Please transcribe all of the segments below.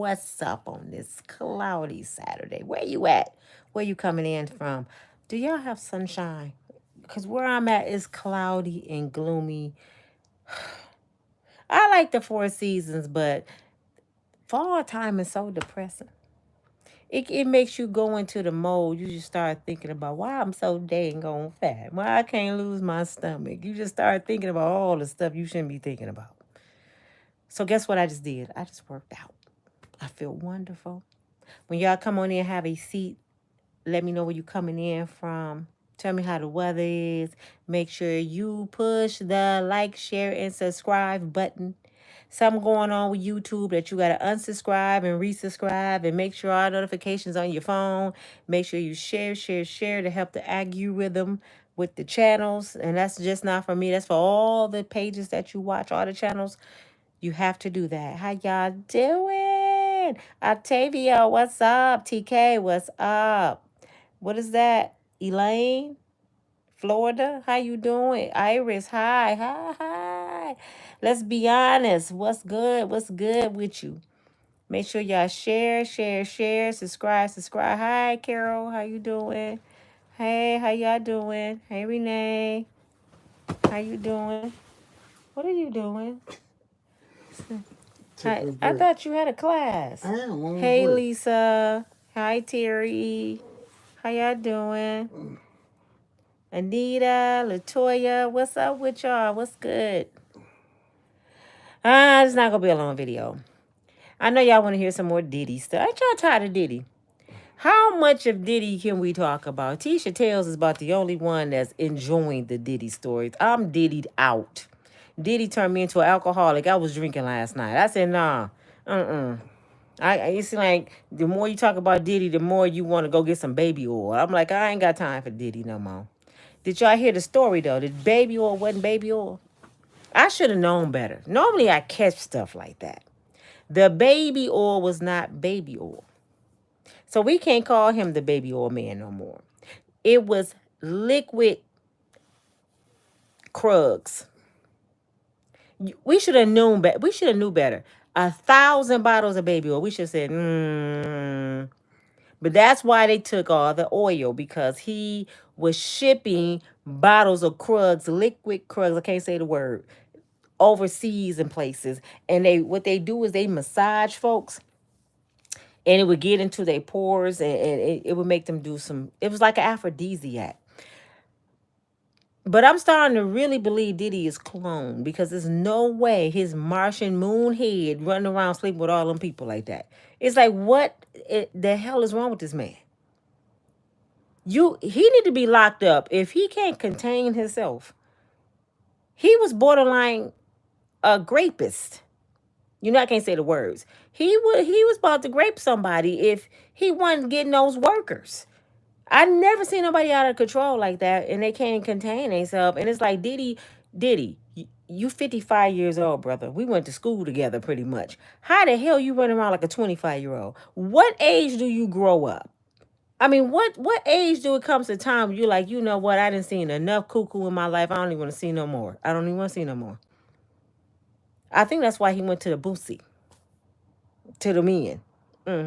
What's up on this cloudy Saturday? Where you at? Where you coming in from? Do y'all have sunshine? Because where I'm at is cloudy and gloomy. I like the four seasons, but fall time is so depressing. It makes you go into the mode. You just start thinking about why I'm so dang on fat. Why I can't lose my stomach. You just start thinking about all the stuff you shouldn't be thinking about. So guess what I just did? I just worked out. I feel wonderful. When y'all come on in, have a seat. Let me know where you coming in from. Tell me how the weather is. Make sure you push the like, share, and subscribe button. Something going on with YouTube that you got to unsubscribe and resubscribe and make sure all notifications on your phone. Make sure you share to help the algorithm with the channels. And that's just not for me. That's for all the pages that you watch, all the channels. You have to do that. How y'all doing? Octavia, what's up? TK, what's up? What is that? Elaine, Florida, how you doing? Iris, hi. Let's be honest. What's good? What's good with you? Make sure y'all share, subscribe. Hi, Carol, how you doing? Hey, how y'all doing? Hey, Renee, how you doing? What are you doing? Hi, I thought you had a class. I am. Hey, Lisa. Hi, Terry. How y'all doing? Anita, Latoya, what's up with y'all? What's good? It's not gonna be a long video. I know y'all want to hear some more Diddy stuff. Ain't y'all tired of Diddy? How much of Diddy can we talk about? Tisha Tales is about the only one that's enjoying the Diddy stories. I'm Diddy'd out. Diddy turned me into an alcoholic. I was drinking last night. I said, nah, it's like the more you talk about Diddy, the more you want to go get some baby oil. I'm like, I ain't got time for Diddy no more. Did y'all hear the story though? That baby oil wasn't baby oil? I should have known better. Normally I catch stuff like that. The baby oil was not baby oil. So we can't call him the baby oil man no more. It was liquid Krugs. We should have known better. We should have knew better. 1,000 bottles of baby oil. We should have said, But that's why they took all the oil because he was shipping bottles of Krugs, liquid Krugs. I can't say the word overseas and places. And what they do is they massage folks and it would get into their pores and it would make them do some, it was like an aphrodisiac. But I'm starting to really believe Diddy is cloned because there's no way his Martian moon head running around sleeping with all them people like that. It's like, the hell is wrong with this man? He need to be locked up. If he can't contain himself, he was borderline a rapist. You know, I can't say the words. He was about to grape somebody if he wasn't getting those workers. I never seen nobody out of control like that, and they can't contain themselves. And it's like Diddy, you 55 years old, brother. We went to school together, pretty much. How the hell you running around like a 25-year-old? What age do you grow up? I mean, what age do it comes to time where you're like, you know what? I didn't see enough cuckoo in my life. I don't even want to see no more. I don't even want to see no more. I think that's why he went to the boosie, to the men.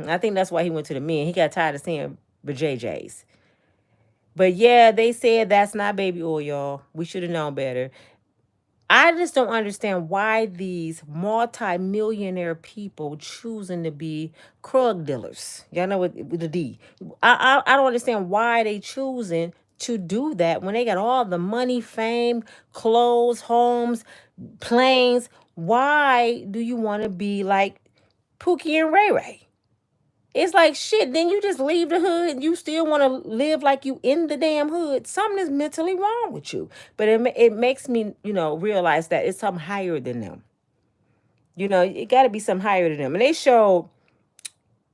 I think that's why he went to the men. He got tired of seeing the JJs. But yeah, they said that's not baby oil, y'all. We should have known better. I just don't understand why these multi-millionaire people choosing to be drug dealers. Y'all know what with the D. I don't understand why they choosing to do that when they got all the money, fame, clothes, homes, planes. Why do you want to be like Pookie and Ray Ray? It's like shit. Then you just leave the hood and you still want to live like you in the damn hood. Something is mentally wrong with you. But it makes me, realize that it's something higher than them. It got to be something higher than them. And they showed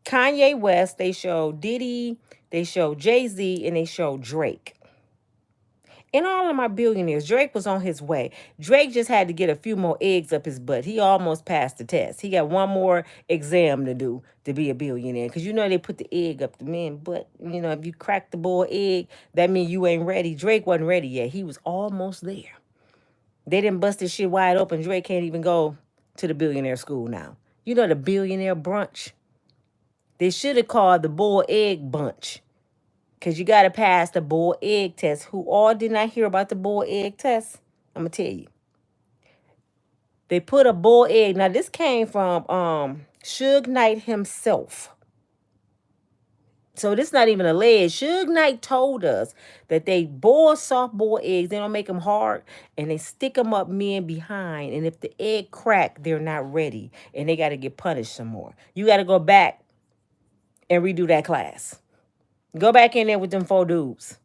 Kanye West, they showed Diddy, they showed Jay-Z, and they showed Drake. And all of my billionaires, Drake was on his way. Drake just had to get a few more eggs up his butt. He almost passed the test. He got one more exam to do to be a billionaire. Because they put the egg up the man butt. If you crack the boy egg, that means you ain't ready. Drake wasn't ready yet. He was almost there. They didn't bust this shit wide open. Drake can't even go to the billionaire school now. The billionaire brunch. They should have called the boiled egg bunch. Because you got to pass the boiled egg test. Who all did not hear about the boiled egg test? I'm going to tell you. They put a boiled egg. Now, this came from Suge Knight himself. So this is not even alleged. Suge Knight told us that they boil soft boiled eggs. They don't make them hard. And they stick them up men behind. And if the egg crack, they're not ready. And they got to get punished some more. You got to go back and redo that class. Go back in there with them 4 dudes.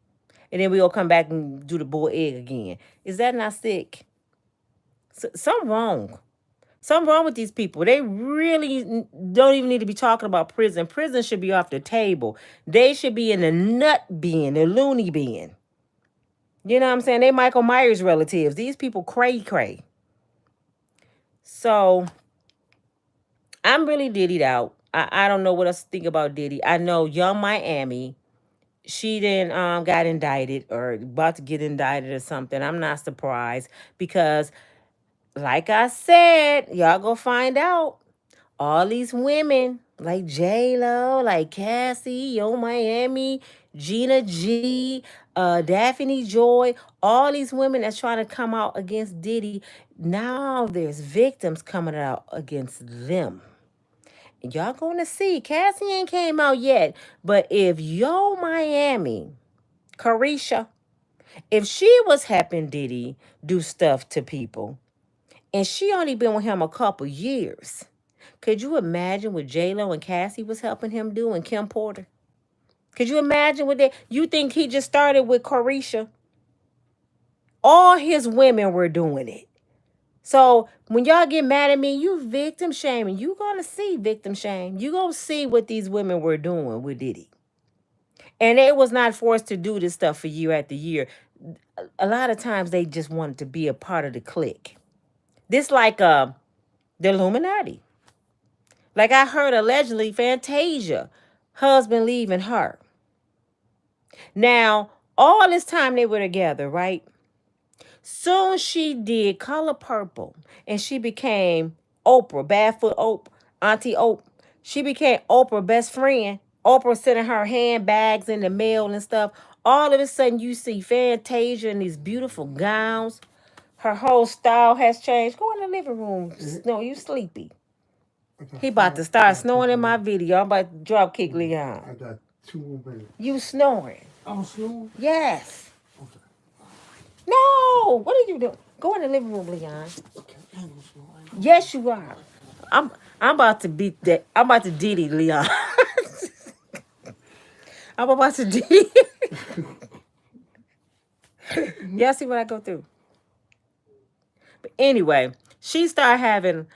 And then we'll come back and do the boiled egg again. Is that not sick? Something wrong. Something wrong with these people. They really don't even need to be talking about prison. Prison should be off the table. They should be in the nut bin, the loony bin. You know what I'm saying? They Michael Myers relatives. These people cray. So, I'm really Diddy'd out. I don't know what else to think about Diddy. I know Young Miami, she then got indicted or about to get indicted or something. I'm not surprised because, like I said, y'all go find out. All these women like J-Lo, like Cassie, Yo Miami, Gina G, Daphne Joy, all these women that's trying to come out against Diddy. Now there's victims coming out against them. And y'all gonna see. Cassie ain't came out yet. But if Yo Miami, Carisha, if she was helping Diddy do stuff to people, and she only been with him a couple years, could you imagine what J-Lo and Cassie was helping him do and Kim Porter? Could you imagine what they... You think he just started with Carisha? All his women were doing it. So when y'all get mad at me, you victim shaming. You gonna see victim shame. You gonna see what these women were doing with Diddy. And they was not forced to do this stuff for year after year. A lot of times they just wanted to be a part of the clique. This like the Illuminati. Like I heard allegedly Fantasia, husband leaving her. Now, all this time they were together, right? Soon she did Color Purple and she became Oprah, Badfoot Oprah, Auntie Oprah. She became Oprah's best friend. Oprah sending her handbags in the mail and stuff. All of a sudden you see Fantasia in these beautiful gowns. Her whole style has changed. Go in the living room. No, you sleepy. He about to start snoring in my video. I'm about to drop kick Leon. I got 2 more minutes. You snoring. I'm snoring? Yes. Okay. No. What are you doing? Go in the living room, Leon. Okay. I ain't gonna snore. Yes, you are. I'm about to beat that. I'm about to Diddy, Leon. I'm about to Diddy. Y'all see what I go through? But anyway, she started having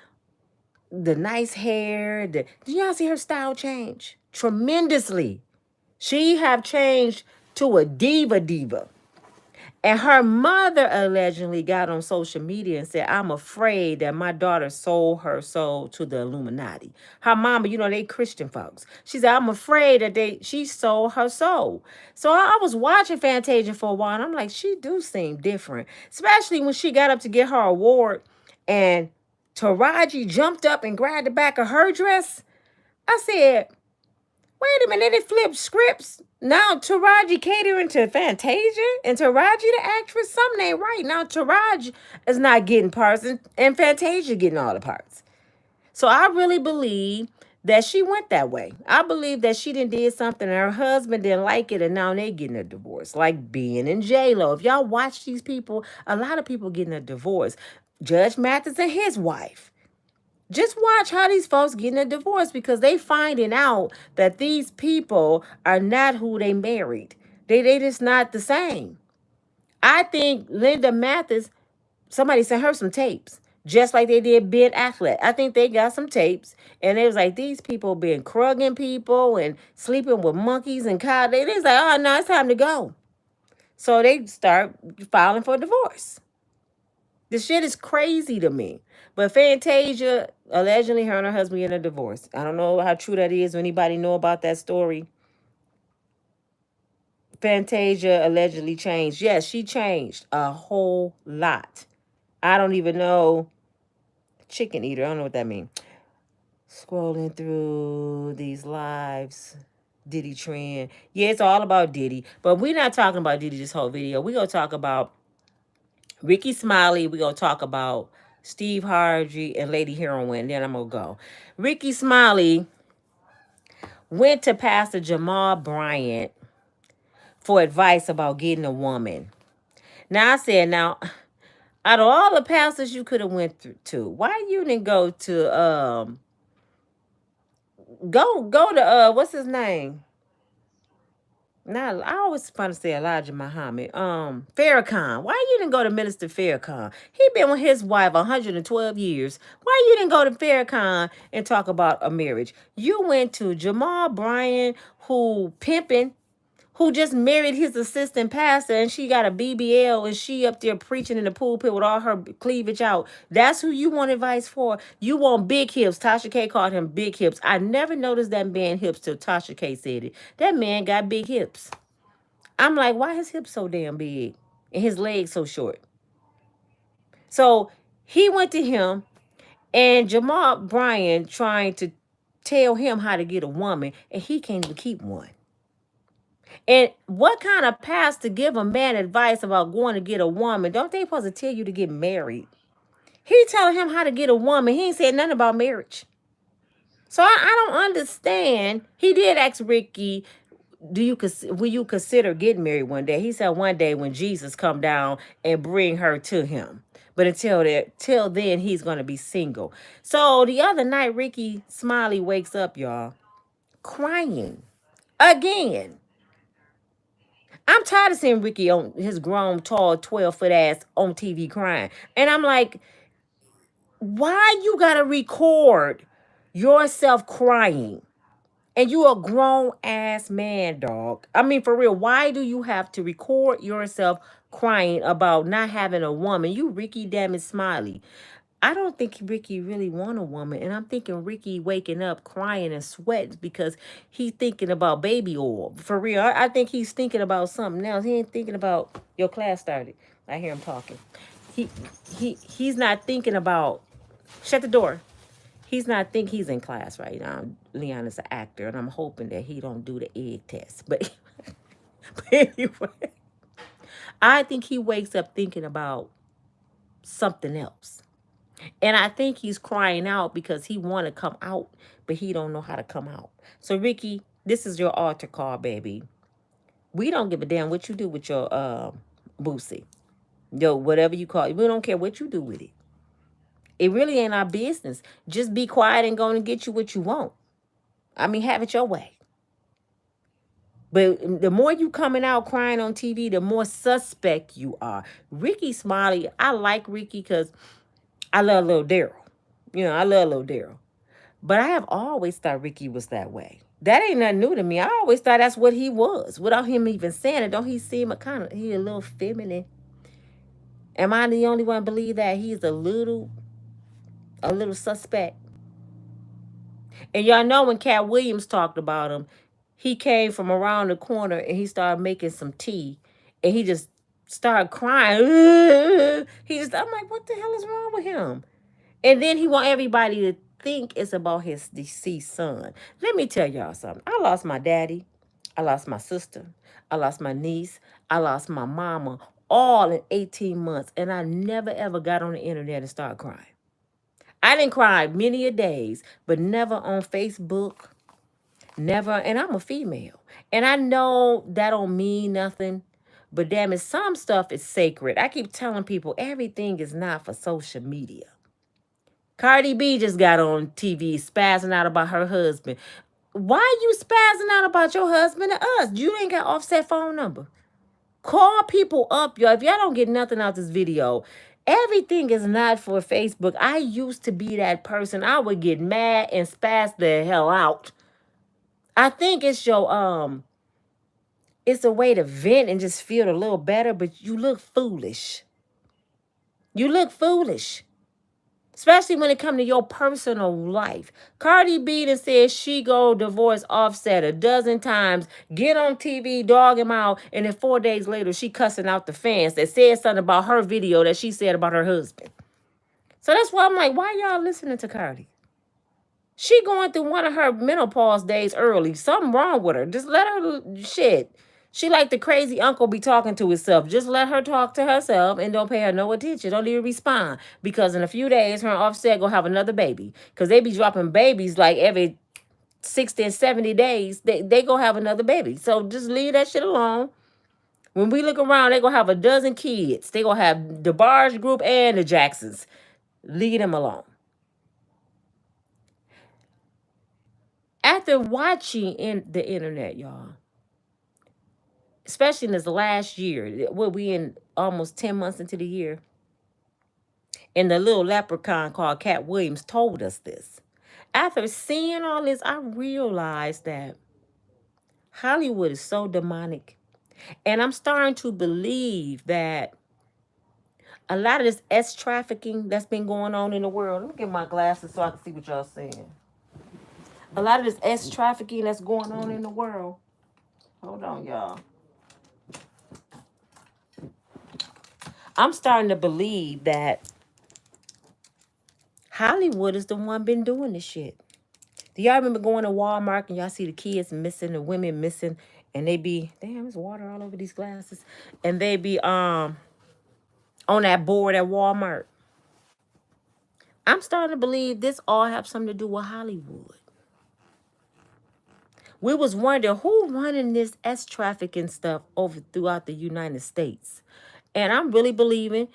the nice hair. Did y'all see her style change? Tremendously. She have changed to a diva. And her mother allegedly got on social media and said, I'm afraid that my daughter sold her soul to the Illuminati. Her mama, they Christian folks. She said, I'm afraid that she sold her soul. So I was watching Fantasia for a while, and I'm like, she do seem different. Especially when she got up to get her award, and Taraji jumped up and grabbed the back of her dress. I said, wait a minute, it flipped scripts. Now Taraji catering to Fantasia and Taraji the actress. Something ain't right. Now Taraji is not getting parts and Fantasia getting all the parts. So I really believe that she went that way. I believe that she did something and her husband didn't like it and now they getting a divorce. Like Ben and J-Lo. If y'all watch these people, a lot of people getting a divorce. Judge Mathis and his wife. Just watch how these folks getting a divorce because they finding out that these people are not who they married. They just not the same. I think Linda Mathis, somebody sent her some tapes, just like they did Ben Affleck. I think they got some tapes, and it was like these people been crugging people and sleeping with monkeys and cows. They was like, oh, no, it's time to go. So they start filing for divorce. This shit is crazy to me. But Fantasia, allegedly her and her husband getting a divorce. I don't know how true that is. Anybody know about that story? Fantasia allegedly changed. Yes, she changed a whole lot. I don't even know. Chicken eater. I don't know what that means. Scrolling through these lives. Diddy trend. Yeah, it's all about Diddy. But we're not talking about Diddy this whole video. We're going to talk about Rickey Smiley. We're going to talk about Steve Harvey and Lady Heroin. Then I'm going to go. Rickey Smiley went to Pastor Jamal Bryant for advice about getting a woman. Now, I said, now, out of all the pastors you could have went to, why you didn't go to, go to, what's his name? Now, I always want to say Elijah Muhammad. Farrakhan. Why you didn't go to Minister Farrakhan? He been with his wife 112 years. Why you didn't go to Farrakhan and talk about a marriage? You went to Jamal Bryant, who pimping, who just married his assistant pastor, and she got a BBL, and she up there preaching in the pulpit with all her cleavage out. That's who you want advice for? You want big hips. Tasha K called him big hips. I never noticed that man hips till Tasha K said it. That man got big hips. I'm like, why his hips so damn big and his legs so short? So he went to him, and Jamal Bryant trying to tell him how to get a woman, and he can't even keep one. And what kind of pastor give a man advice about going to get a woman? Don't they supposed to tell you to get married? He telling him how to get a woman. He ain't said nothing about marriage. So I don't understand. He did ask Rickey, will you consider getting married one day? He said one day when Jesus come down and bring her to him. But till then, he's going to be single. So the other night, Rickey Smiley wakes up, y'all, crying again. I'm tired of seeing Rickey on his grown, tall, 12-foot ass on TV crying. And I'm like, why you got to record yourself crying? And you a grown ass man, dog. I mean, for real, why do you have to record yourself crying about not having a woman? You Rickey damn it Smiley. I don't think Rickey really want a woman. And I'm thinking Rickey waking up crying and sweating because he's thinking about baby oil. For real, I think he's thinking about something else. He ain't thinking about your class started. I hear him talking. He's not thinking about, shut the door. He's not think he's in class right now. Leon is an actor, and I'm hoping that he don't do the egg test. But anyway, I think he wakes up thinking about something else. And I think he's crying out because he want to come out, but he don't know how to come out. So, Rickey, this is your altar call, baby. We don't give a damn what you do with your boosie. Yo, whatever you call it. We don't care what you do with it. It really ain't our business. Just be quiet and go and get you what you want. I mean, have it your way. But the more you coming out crying on TV, the more suspect you are. Rickey Smiley, I like Rickey because I love little Daryl. You know, I love little Daryl. But I have always thought Rickey was that way. That ain't nothing new to me. I always thought that's what he was. Without him even saying it, don't he seem he a little feminine? Am I the only one believe that he's a little suspect? And y'all know when Cat Williams talked about him, he came from around the corner and he started making some tea. And he just started crying. I'm like, what the hell is wrong with him? And then he want everybody to think it's about his deceased son. Let me tell y'all something. I lost my daddy. I lost my sister. I lost my niece. I lost my mama. All in 18 months. And I never, ever got on the internet and started crying. I didn't cry many a days, but never on Facebook. Never. And I'm a female. And I know that don't mean nothing. But damn it, some stuff is sacred. I keep telling people everything is not for social media. Cardi B just got on TV spazzing out about her husband. Why you spazzing out about your husband and us? You ain't got Offset phone number. Call people up, y'all. If y'all don't get nothing out this video, everything is not for Facebook. I used to be that person. I would get mad and spaz the hell out. I think it's it's a way to vent and just feel a little better, but you look foolish. You look foolish. Especially when it comes to your personal life. Cardi B done said she go divorce Offset a dozen times, get on TV, dog him out, and then 4 days later she cussing out the fans that said something about her video that she said about her husband. So that's why I'm like, why y'all listening to Cardi? She going through one of her menopause days early. Something wrong with her. Just let her shit. She like the crazy uncle be talking to himself. Just let her talk to herself and don't pay her no attention. Don't even respond. Because in a few days, her and Offset gonna have another baby. Because they be dropping babies like every 60 and 70 days. They gonna have another baby. So just leave that shit alone. When we look around, they gonna have a dozen kids. They gonna have the Barge group and the Jacksons. Leave them alone. After watching in the internet, y'all, especially in this last year, what we in almost 10 months into the year, and the little leprechaun called Cat Williams told us this. After seeing all this, I realized that Hollywood is so demonic. And I'm starting to believe that a lot of this S trafficking that's been going on in the world. Let me get my glasses so I can see what y'all saying. A lot of this S trafficking that's going on in the world. Hold on, y'all. I'm starting to believe that Hollywood is the one been doing this shit. Do y'all remember going to Walmart and y'all see the kids missing, the women missing, and they be, damn, there's water all over these glasses. And they be on that board at Walmart. I'm starting to believe this all have something to do with Hollywood. We was wondering who running this S trafficking stuff over throughout the United States. And I'm really believing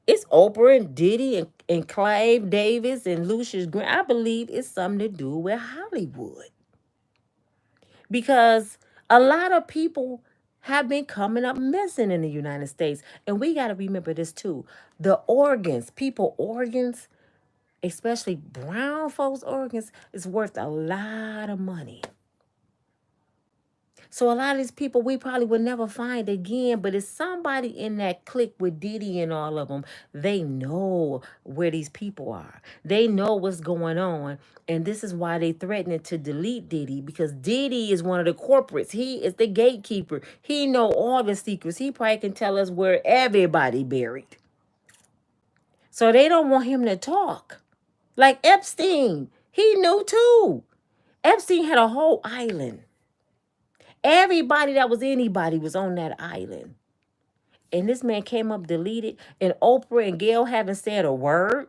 it's Oprah and Diddy and Clive Davis and Lucius Grant. I believe it's something to do with Hollywood. Because a lot of people have been coming up missing in the United States. And we got to remember this too. The organs, people organs, especially brown folks' organs, is worth a lot of money. So a lot of these people we probably would never find again, but it's somebody in that clique with Diddy and all of them. They know where these people are. They know what's going on. And this is why they threatening to delete Diddy, because Diddy is one of the corporates. He is the gatekeeper. He know all the secrets. He probably can tell us where everybody buried. So they don't want him to talk. Like Epstein, he knew too. Epstein had a whole island. Everybody that was anybody was on that island. And this man came up deleted, and Oprah and Gail haven't said a word.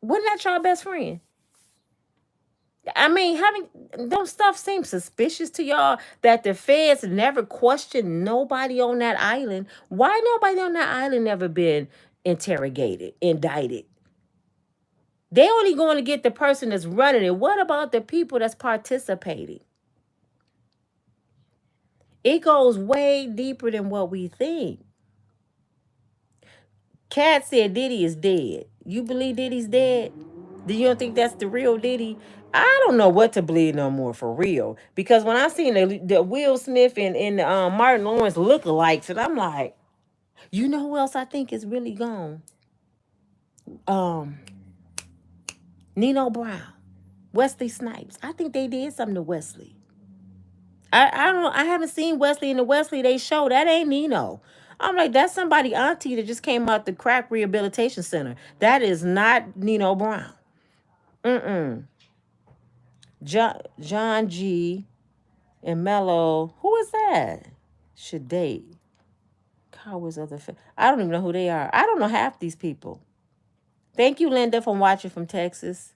Wasn't that your best friend? I mean, don't stuff seem suspicious to y'all that the feds never questioned nobody on that island? Why nobody on that island never been interrogated, indicted? They only going to get the person that's running it. What about the people that's participating? It goes way deeper than what we think. Cat said Diddy is dead. You believe Diddy's dead? Do you don't think that's the real Diddy? I don't know what to believe no more for real. Because when I seen the Will Smith and Martin Lawrence lookalikes, and I'm like, you know who else I think is really gone? Nino Brown, Wesley Snipes. I think they did something to Wesley. I don't know. I haven't seen Wesley in the Wesley Day show. That ain't Nino. I'm like, that's somebody auntie that just came out the crack rehabilitation center. That is not Nino Brown. Mm-mm. John G. and Mello. Who is that? Shade. Cowards of the I don't even know who they are. I don't know half these people. Thank you, Linda, for watching from Texas.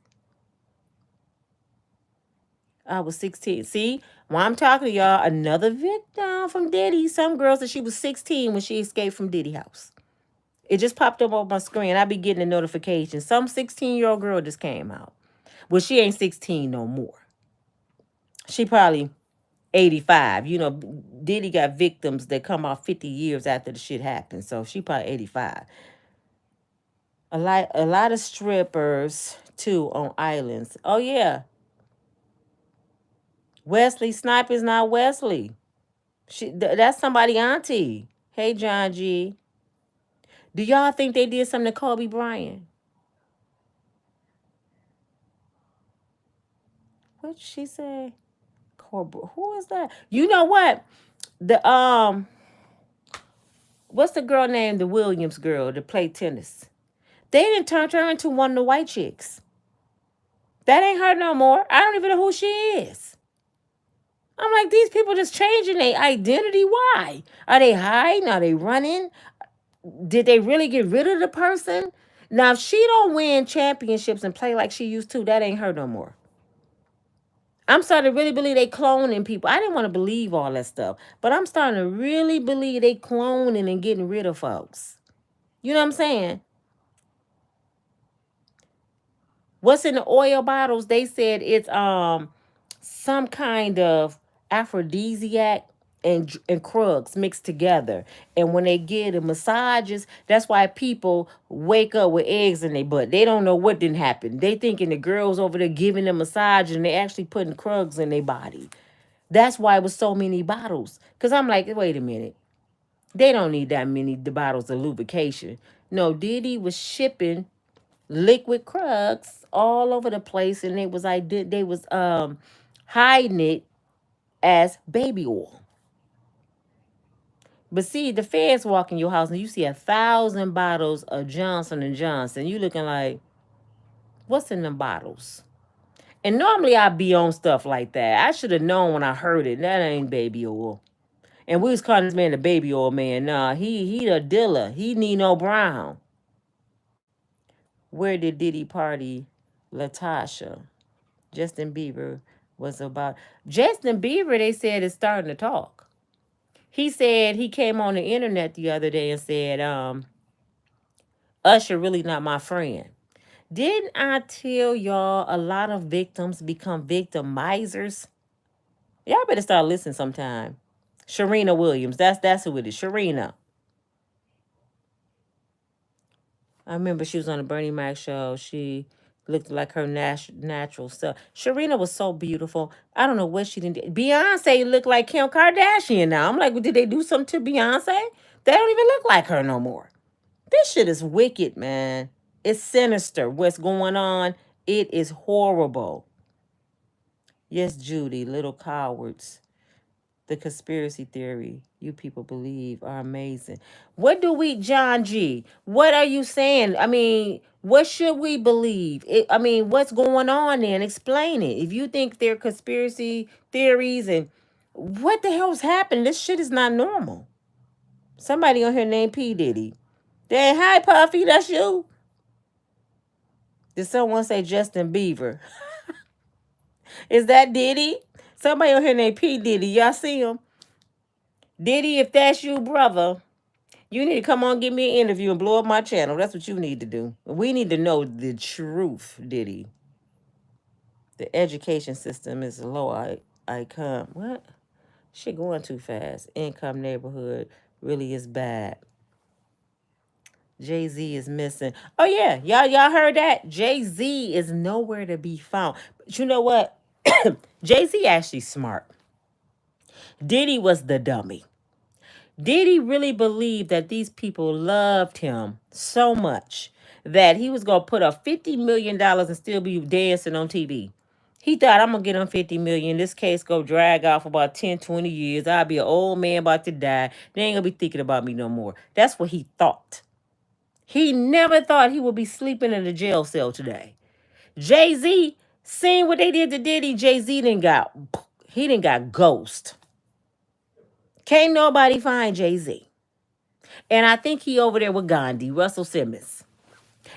I was 16. See, while I'm talking to y'all, another victim from Diddy. Some girls that she was 16 when she escaped from Diddy house. It just popped up on my screen. I be getting a notification. Some 16-year-old girl just came out. Well, she ain't 16 no more. She probably 85. You know, Diddy got victims that come out 50 years after the shit happened. So she probably 85. A lot of strippers, too, on islands. Oh, yeah. Wesley Snipe is not Wesley. That's somebody auntie. Hey, John G. Do y'all think they did something to Kobe Bryant? What did she say? Who is that? You know what? What's the girl named the Williams girl that played tennis? They didn't turn her into one of the white chicks. That ain't her no more. I don't even know who she is. I'm like, these people just changing their identity. Why? Are they hiding? Are they running? Did they really get rid of the person? Now, if she don't win championships and play like she used to, that ain't her no more. I'm starting to really believe they cloning people. I didn't want to believe all that stuff, but I'm starting to really believe they cloning and getting rid of folks. You know what I'm saying? What's in the oil bottles? They said it's some kind of aphrodisiac and drugs mixed together. And when they get the massages, that's why people wake up with eggs in their butt. They don't know what didn't happen. They thinking the girls over there giving them massage and they actually putting drugs in their body. That's why it was so many bottles. Cause I'm like, wait a minute. They don't need that many bottles of lubrication. No, Diddy was shipping liquid drugs all over the place, and they was hiding it as baby oil. But see, the feds walk in your house and you see 1,000 bottles of Johnson and Johnson. You looking like, what's in them bottles? And normally I be on stuff like that. I should have known when I heard it. That ain't baby oil. And we was calling this man the baby oil man. Nah, he the dealer. He Nino Brown. Where did Diddy party? Latasha. Justin Bieber was about. Justin Bieber, they said, is starting to talk. He said he came on the internet the other day and said, Usher really not my friend. Didn't I tell y'all a lot of victims become victimizers? Y'all better start listening sometime. Sharina Williams, that's who it is. Sharina. I remember she was on the Bernie Mac show. She looked like her natural self. Sharina was so beautiful. I don't know what she didn't do. Beyonce looked like Kim Kardashian now. I'm like, well, did they do something to Beyonce? They don't even look like her no more. This shit is wicked, man. It's sinister. What's going on? It is horrible. Yes, Judy, little cowards. The conspiracy theory you people believe are amazing. What do we, John G? What are you saying? I mean, what should we believe? I mean, what's going on then? Explain it. If you think they're conspiracy theories and what the hell's happening? This shit is not normal. Somebody on here named P. Diddy. Then, hi, Puffy, that's you. Did someone say Justin Bieber? Is that Diddy? Somebody on here named P. Diddy. Y'all see him? Diddy, if that's you, brother, you need to come on, give me an interview and blow up my channel. That's what you need to do. We need to know the truth, Diddy. The education system is low income. What? Shit going too fast. Income neighborhood really is bad. Jay-Z is missing. Oh yeah, y'all heard that? Jay-Z is nowhere to be found. But you know what? Jay-Z actually smart. Diddy was the dummy. Did he really believe that these people loved him so much that he was going to put up $50 million and still be dancing on TV? He thought, I'm going to get him 50 million. This case go drag out for about 10, 20 years. I'll be an old man about to die. They ain't going to be thinking about me no more. That's what he thought. He never thought he would be sleeping in a jail cell today. Jay-Z, seeing what they did to Diddy, Jay-Z didn't got ghost. Can't nobody find Jay-Z. And I think he over there with Gandhi, Russell Simmons.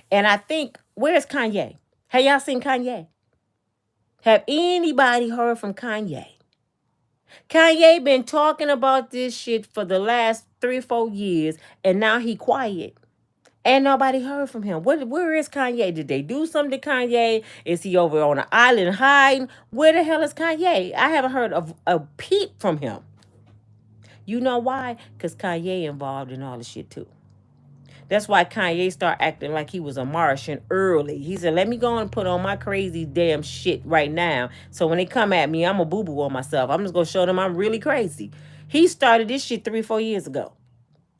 And I think, where's Kanye? Have y'all seen Kanye? Have anybody heard from Kanye? Kanye been talking about this shit for the last 3 or 4 years, and now he quiet. And nobody heard from him. Where is Kanye? Did they do something to Kanye? Is he over on an island hiding? Where the hell is Kanye? I haven't heard of a peep from him. You know why? Because Kanye involved in all the shit too. That's why Kanye started acting like he was a Martian early. He said, let me go and put on my crazy damn shit right now. So when they come at me, I'm a boo-boo on myself. I'm just going to show them I'm really crazy. He started this shit 3-4 years ago.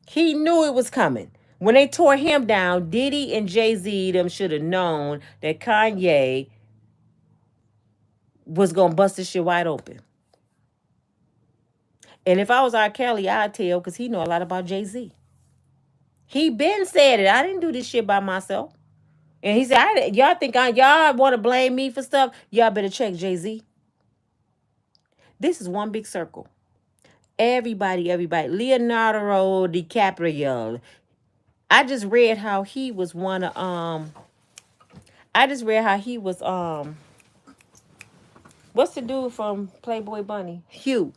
He knew it was coming. When they tore him down, Diddy and Jay-Z them should have known that Kanye was going to bust this shit wide open. And if I was R. Kelly, I'd tell because he know a lot about Jay-Z. He been said it. I didn't do this shit by myself. And he said, y'all think y'all want to blame me for stuff? Y'all better check Jay-Z. This is one big circle. Everybody. Leonardo DiCaprio. I just read how he was one of I just read how he was what's the dude from Playboy Bunny? Hugh.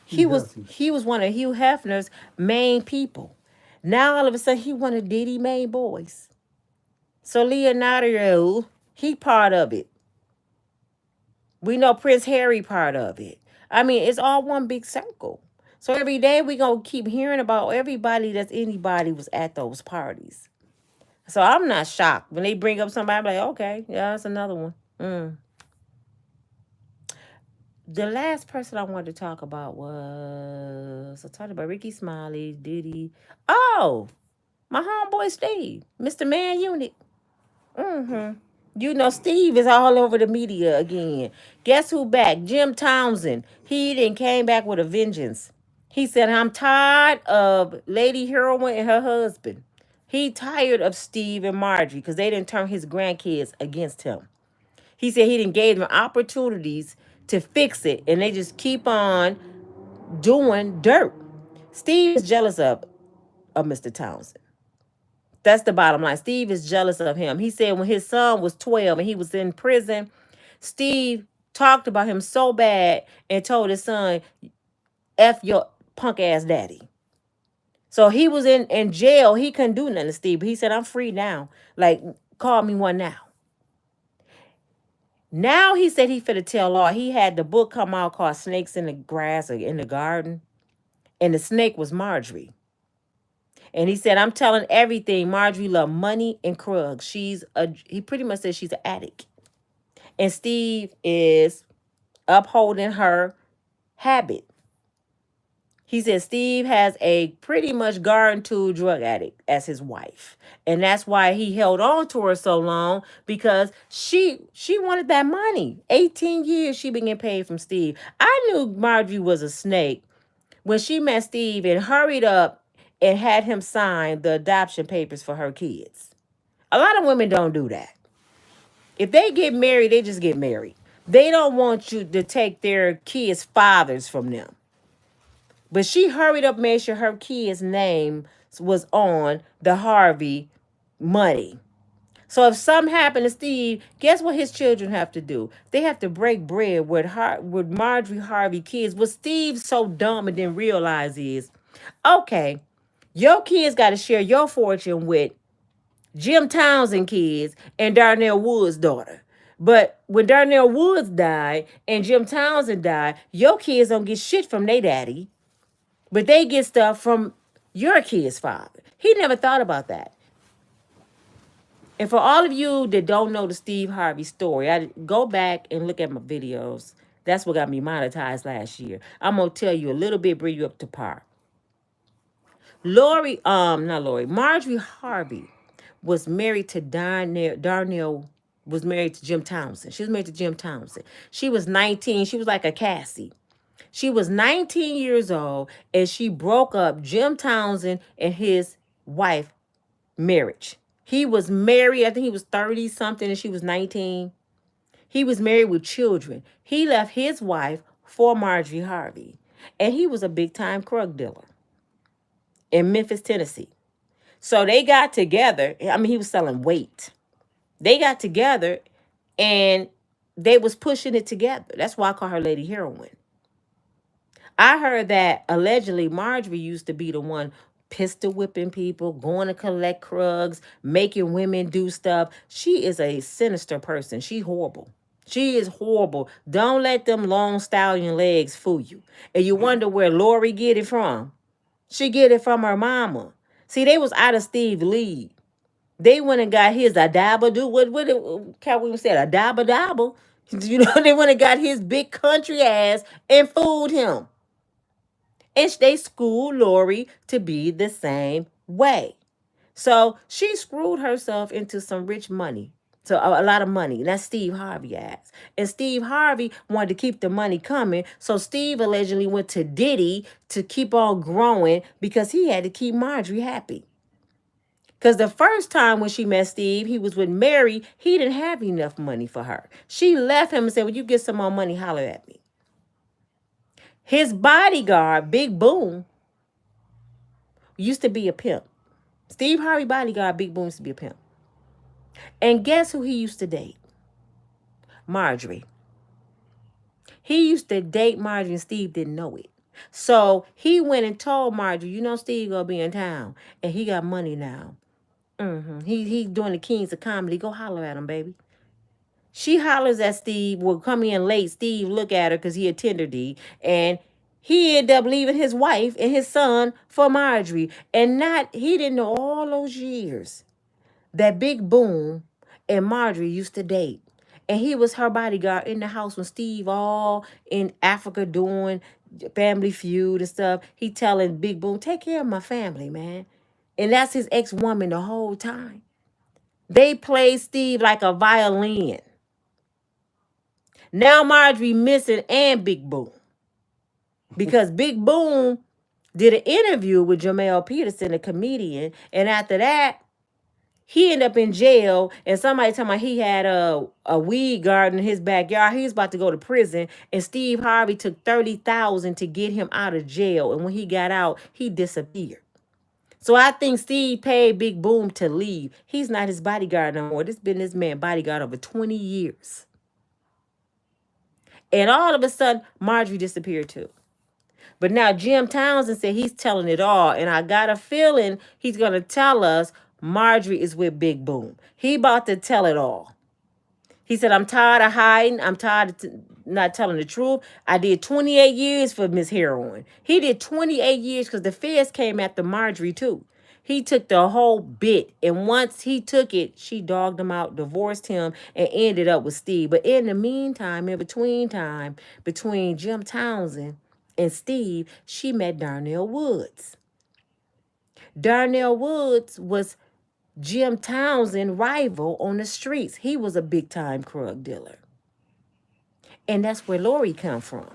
He healthy. He was one of Hugh Hefner's main people. Now all of a sudden he one of Diddy main boys. So Leonardo, he part of it. We know Prince Harry part of it. I mean, it's all one big circle. So every day we gonna keep hearing about everybody that's anybody was at those parties. So I'm not shocked when they bring up somebody. I'm like, okay, yeah, that's another one. The last person I wanted to talk about was I talked about Rickey, Smiley, Diddy. Oh, my homeboy Steve, Mr. Man Unit. You know, Steve is all over the media again. Guess who back? Jim Townsend. He then came back with a vengeance. He said, I'm tired of Lady Heroine and her husband. He tired of Steve and Marjorie because they didn't turn his grandkids against him. He said he didn't gave them opportunities to fix it, and they just keep on doing dirt. Steve is jealous of Mr. Townsend. That's the bottom line. Steve is jealous of him. He said when his son was 12 and he was in prison, Steve talked about him so bad and told his son, F your punk ass daddy. So he was in jail. He couldn't do nothing to Steve. But he said, I'm free now. Like, call me one now. Now he said he finna tell all. He had the book come out called Snakes in the Grass or in the Garden. And the snake was Marjorie. And he said, I'm telling everything. Marjorie loved money and Krug. He pretty much said she's an addict. And Steve is upholding her habit. He said Steve has a pretty much garden tool drug addict as his wife. And that's why he held on to her so long because she wanted that money. 18 years she been getting paid from Steve. I knew Marjorie was a snake when she met Steve and hurried up and had him sign the adoption papers for her kids. A lot of women don't do that. If they get married, they just get married. They don't want you to take their kids' fathers from them. But she hurried up, made sure her kid's name was on the Harvey money. So if something happened to Steve, guess what his children have to do? They have to break bread with Marjorie Harvey kids. What Steve's so dumb and didn't realize is, okay, your kids got to share your fortune with Jim Townsend kids and Darnell Woods' daughter. But when Darnell Woods died and Jim Townsend died, your kids don't get shit from their daddy, but they get stuff from your kid's father. He never thought about that. And for all of you that don't know the Steve Harvey story, I go back and look at my videos. That's what got me monetized last year. I'm gonna tell you a little bit, bring you up to par. Marjorie Harvey was married to Darnell was married to Jim Townsend. She was married to Jim Townsend. She was 19. She was like a Cassie. She was 19 years old and she broke up Jim Townsend and his wife marriage. He was married, I think he was 30 something and she was 19. He was married with children. He left his wife for Marjorie Harvey. And he was a big time drug dealer in Memphis, Tennessee. So they got together. I mean, he was selling weight. They got together and they was pushing it together. That's why I call her Lady Heroine. I heard that allegedly Marjorie used to be the one pistol whipping people, going to collect drugs, making women do stuff. She is a sinister person. She's horrible. She is horrible. Don't let them long stallion legs fool you. And you wonder where Lori get it from. She get it from her mama. See, they was out of Steve league. They went and got his adabba. What Cat Williams said, adabba. You know, they went and got his big country ass and fooled him. And they schooled Lori to be the same way. So she screwed herself into some rich money. So a lot of money. That's Steve Harvey ass. And Steve Harvey wanted to keep the money coming. So Steve allegedly went to Diddy to keep on growing because he had to keep Marjorie happy. Because the first time when she met Steve, he was with Mary. He didn't have enough money for her. She left him and said, "When you get some more money, holler at me." His bodyguard, Big Boom, used to be a pimp. Steve Harvey bodyguard, Big Boom, used to be a pimp. And guess who he used to date? Marjorie. He used to date Marjorie and Steve didn't know it. So he went and told Marjorie, "You know Steve gonna be in town and he got money now. He doing the Kings of Comedy. Go holler at him, baby." She hollers at Steve, will come in late. Steve look at her because he a tender D. And he ended up leaving his wife and his son for Marjorie. And he didn't know all those years that Big Boom and Marjorie used to date. And he was her bodyguard in the house when Steve all in Africa doing Family Feud and stuff. He telling Big Boom, "Take care of my family, man." And that's his ex-woman the whole time. They played Steve like a violin. Now Marjorie missing and Big Boom. Because Big Boom did an interview with Jamel Peterson, a comedian. And after that, he ended up in jail. And somebody told me he had a weed garden in his backyard. He was about to go to prison. And Steve Harvey took $30,000 to get him out of jail. And when he got out, he disappeared. So I think Steve paid Big Boom to leave. He's not his bodyguard no more. This has been this man's bodyguard over 20 years. And all of a sudden, Marjorie disappeared too. But now Jim Townsend said he's telling it all. And I got a feeling he's going to tell us Marjorie is with Big Boom. He about to tell it all. He said, "I'm tired of hiding. I'm tired of not telling the truth. I did 28 years for Miss Heroin." He did 28 years because the feds came after Marjorie too. He took the whole bit. And once he took it, she dogged him out, divorced him, and ended up with Steve. But in the meantime, in between time, between Jim Townsend and Steve, she met Darnell Woods. Darnell Woods was Jim Townsend rival on the streets. He was a big time drug dealer. And that's where Lori come from.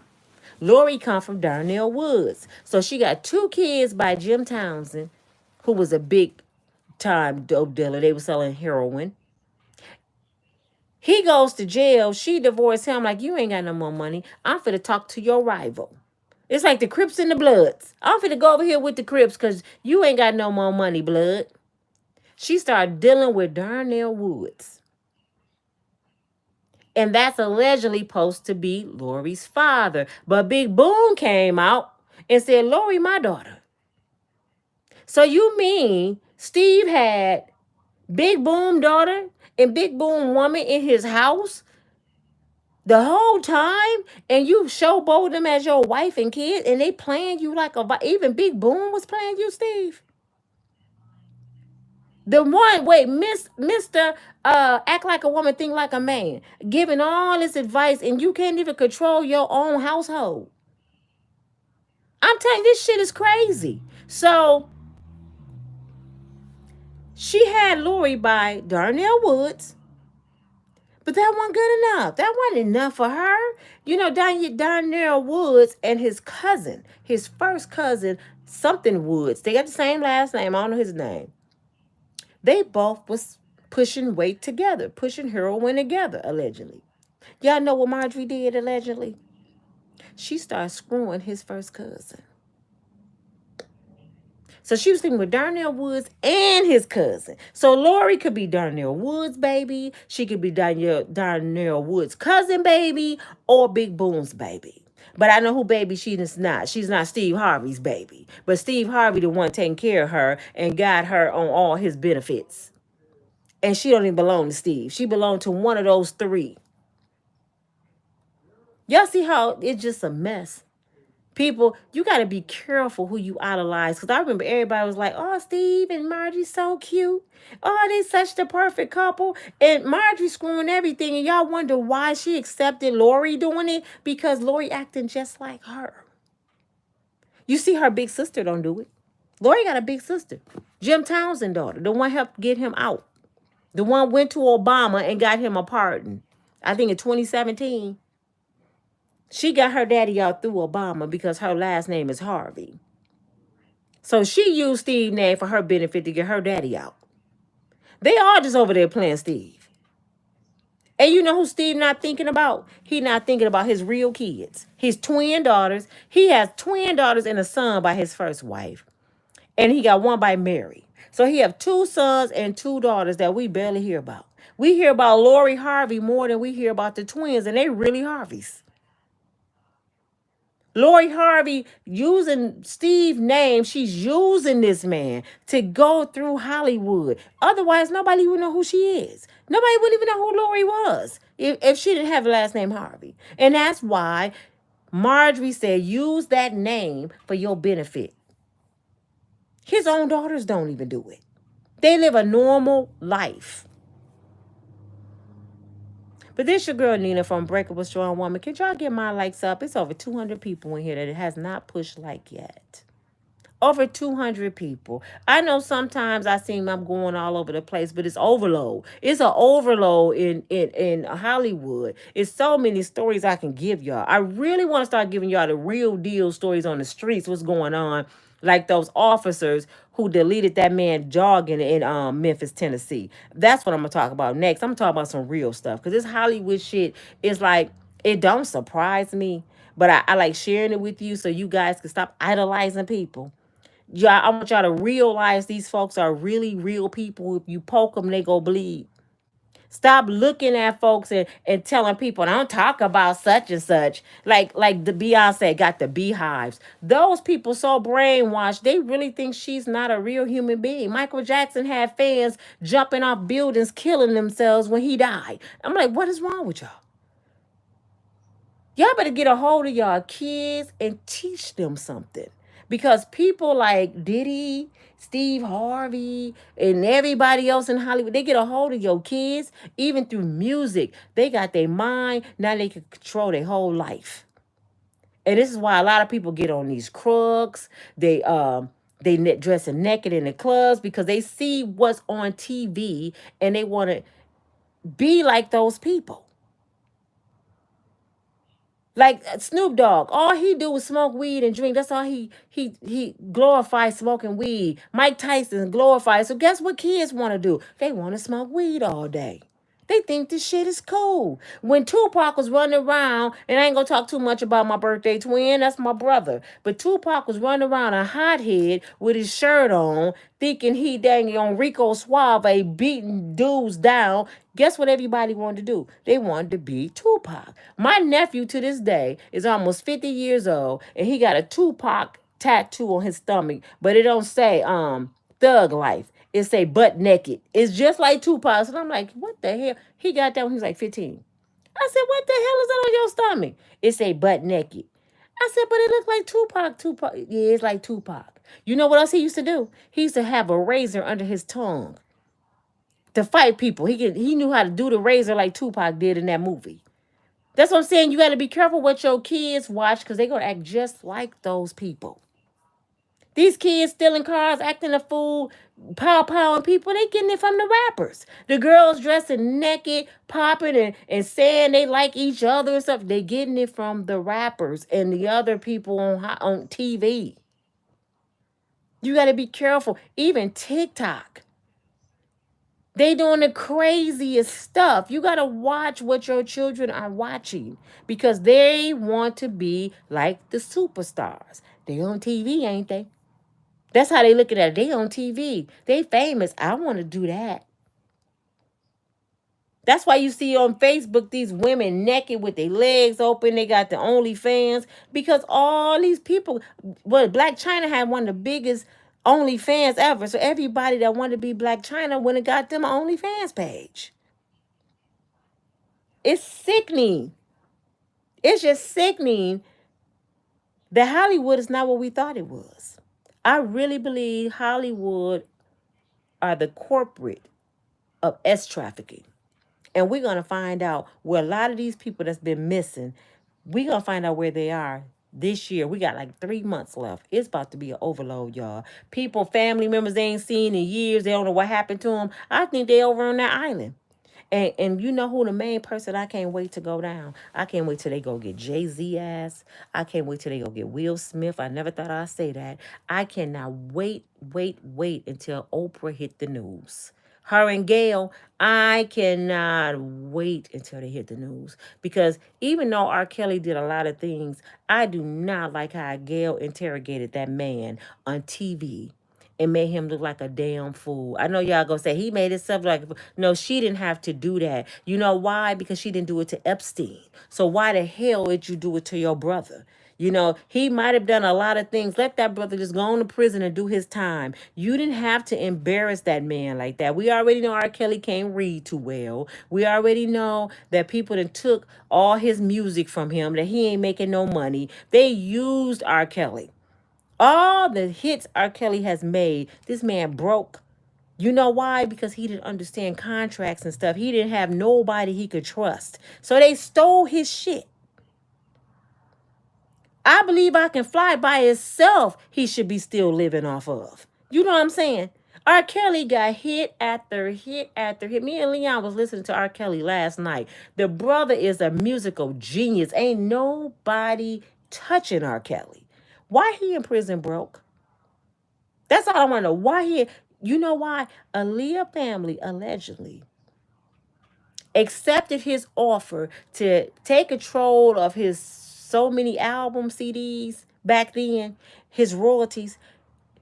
Lori come from Darnell Woods. So she got 2 kids by Jim Townsend, who was a big time dope dealer. They were selling heroin. He goes to jail. She divorced him like, "You ain't got no more money. I'm finna talk to your rival." It's like the Crips and the Bloods. "I'm finna go over here with the Crips because you ain't got no more money, blood." She started dealing with Darnell Woods. And that's allegedly supposed to be Lori's father. But Big Boom came out and said, "Lori, my daughter." So you mean Steve had Big Boom daughter and Big Boom woman in his house the whole time, and you showboat them as your wife and kid, and they playing you like even Big Boom was playing you, Steve? The one, wait, Mr. Act like a woman, think like a man, giving all this advice, and you can't even control your own household. I'm telling you, this shit is crazy. So she had Lori by Darnell Woods, but that wasn't good enough. That wasn't enough for her. You know, Darnell Woods and his cousin, his first cousin, something Woods, they got the same last name. I don't know his name. They both was pushing weight together, pushing heroin together, allegedly. Y'all know what Marjorie did, allegedly? She started screwing his first cousin. So she was sleeping with Darnell Woods and his cousin. So Lori could be Darnell Woods' baby. She could be Darnell Woods' cousin baby or Big Boom's baby. But I know who baby she is not. She's not Steve Harvey's baby. But Steve Harvey the one taking care of her and got her on all his benefits. And she don't even belong to Steve. She belonged to one of those 3. Y'all see how it's just a mess? People, you got to be careful who you idolize. Because I remember everybody was like, "Oh, Steve and Marjorie's so cute. Oh, they such the perfect couple." And Marjorie screwing everything. And y'all wonder why she accepted Lori doing it. Because Lori acting just like her. You see her big sister don't do it. Lori got a big sister. Jim Townsend daughter. The one helped get him out. The one went to Obama and got him a pardon. I think in 2017. She got her daddy out through Obama because her last name is Harvey. So she used Steve's name for her benefit to get her daddy out. They all just over there playing Steve. And you know who Steve not thinking about? He not thinking about his real kids. His twin daughters. He has twin daughters and a son by his first wife. And he got one by Mary. So he have two sons and two daughters that we barely hear about. We hear about Lori Harvey more than we hear about the twins, and they really Harveys. Lori Harvey using Steve's name, she's using this man to go through Hollywood. Otherwise, nobody would know who she is. Nobody would even know who Lori was if she didn't have the last name Harvey. And that's why Marjorie said, use that name for your benefit. His own daughters don't even do it. They live a normal life. But this your girl Nina from Unbreakable Strong Woman. Can y'all get my likes up? It's over 200 people in here that it has not pushed like yet. Over 200 people. I know sometimes I seem I'm going all over the place, but it's overload. It's an overload in Hollywood. It's so many stories I can give y'all. I really want to start giving y'all the real deal stories on the streets, what's going on. Like those officers who deleted that man jogging in Memphis, Tennessee. That's what I'm going to talk about next. I'm going to talk about some real stuff. Because this Hollywood shit is like, it don't surprise me. But I like sharing it with you so you guys can stop idolizing people. Y'all, I want y'all to realize these folks are really real people. If you poke them, they go bleed. Stop looking at folks and telling people, don't talk about such and such. Like the Beyonce got the beehives. Those people so brainwashed, they really think she's not a real human being. Michael Jackson had fans jumping off buildings, killing themselves when he died. I'm like, what is wrong with y'all? Y'all better get a hold of y'all kids and teach them something. Because people like Diddy, Steve Harvey, and everybody else in Hollywood, they get a hold of your kids, even through music. They got their mind, now they can control their whole life. And this is why a lot of people get on these crooks. They dressing naked in the clubs because they see what's on TV and they want to be like those people. Like Snoop Dogg, all he do is smoke weed and drink. That's all he glorifies smoking weed. Mike Tyson glorifies. So guess what kids want to do? They want to smoke weed all day. They think this shit is cool. When Tupac was running around, and I ain't gonna talk too much about my birthday twin, that's my brother. But Tupac was running around a hothead with his shirt on, thinking he dang on Rico Suave beating dudes down. Guess what everybody wanted to do? They wanted to be Tupac. My nephew to this day is almost 50 years old, and he got a Tupac tattoo on his stomach, but it don't say thug life. It say butt naked. It's just like Tupac. And I'm like, what the hell? He got that when he was like 15. I said, what the hell is that on your stomach? It say butt naked. I said, but it looked like Tupac. Tupac. Yeah, it's like Tupac. You know what else he used to do? He used to have a razor under his tongue to fight people. He knew how to do the razor like Tupac did in that movie. That's what I'm saying. You got to be careful what your kids watch because they're going to act just like those people. These kids stealing cars, acting a fool, pow-powing people, they getting it from the rappers. The girls dressing naked, popping and saying they like each other and stuff. They getting it from the rappers and the other people on TV. You got to be careful. Even TikTok. They doing the craziest stuff. You got to watch what your children are watching because they want to be like the superstars. They on TV, ain't they? That's how they looking at it. They on TV. They famous. I want to do that. That's why you see on Facebook these women naked with their legs open. They got the OnlyFans because all these people. Well, Black China had one of the biggest OnlyFans ever. So everybody that wanted to be Black China went and got them an OnlyFans page. It's sickening. It's just sickening that Hollywood is not what we thought it was. I really believe Hollywood are the corporate of trafficking. And we're going to find out where a lot of these people that's been missing, we're going to find out where they are this year. We got like 3 months left. It's about to be an overload, y'all. People, family members they ain't seen in years. They don't know what happened to them. I think they over on that island. And you know who the main person I can't wait to go down? I can't wait till they go get Jay-Z ass. I can't wait till they go get Will Smith. I never thought I'd say that. I cannot wait until Oprah hit the news. Her and Gail, I cannot wait until they hit the news. Because even though R. Kelly did a lot of things, I do not like how Gail interrogated that man on TV and made him look like a damn fool. I know y'all gonna say he made himself like a fool. No, she didn't have to do that. You know why? Because she didn't do it to Epstein. So why the hell did you do it to your brother? You know, he might have done a lot of things. Let that brother just go on to prison and do his time. You didn't have to embarrass that man like that. We already know R. Kelly can't read too well. We already know that people that took all his music from him, that he ain't making no money. They used R. Kelly. All the hits R. Kelly has made, this man broke. You know why? Because he didn't understand contracts and stuff. He didn't have nobody he could trust. So they stole his shit. I Believe I Can Fly by itself, he should be still living off of. You know what I'm saying? R. Kelly got hit after hit after hit. Me and Leon was listening to R. Kelly last night. The brother is a musical genius. Ain't nobody touching R. Kelly. Why he in prison broke? That's all I want to know. Why he? You know why? Aaliyah family allegedly accepted his offer to take control of his so many album CDs back then, his royalties,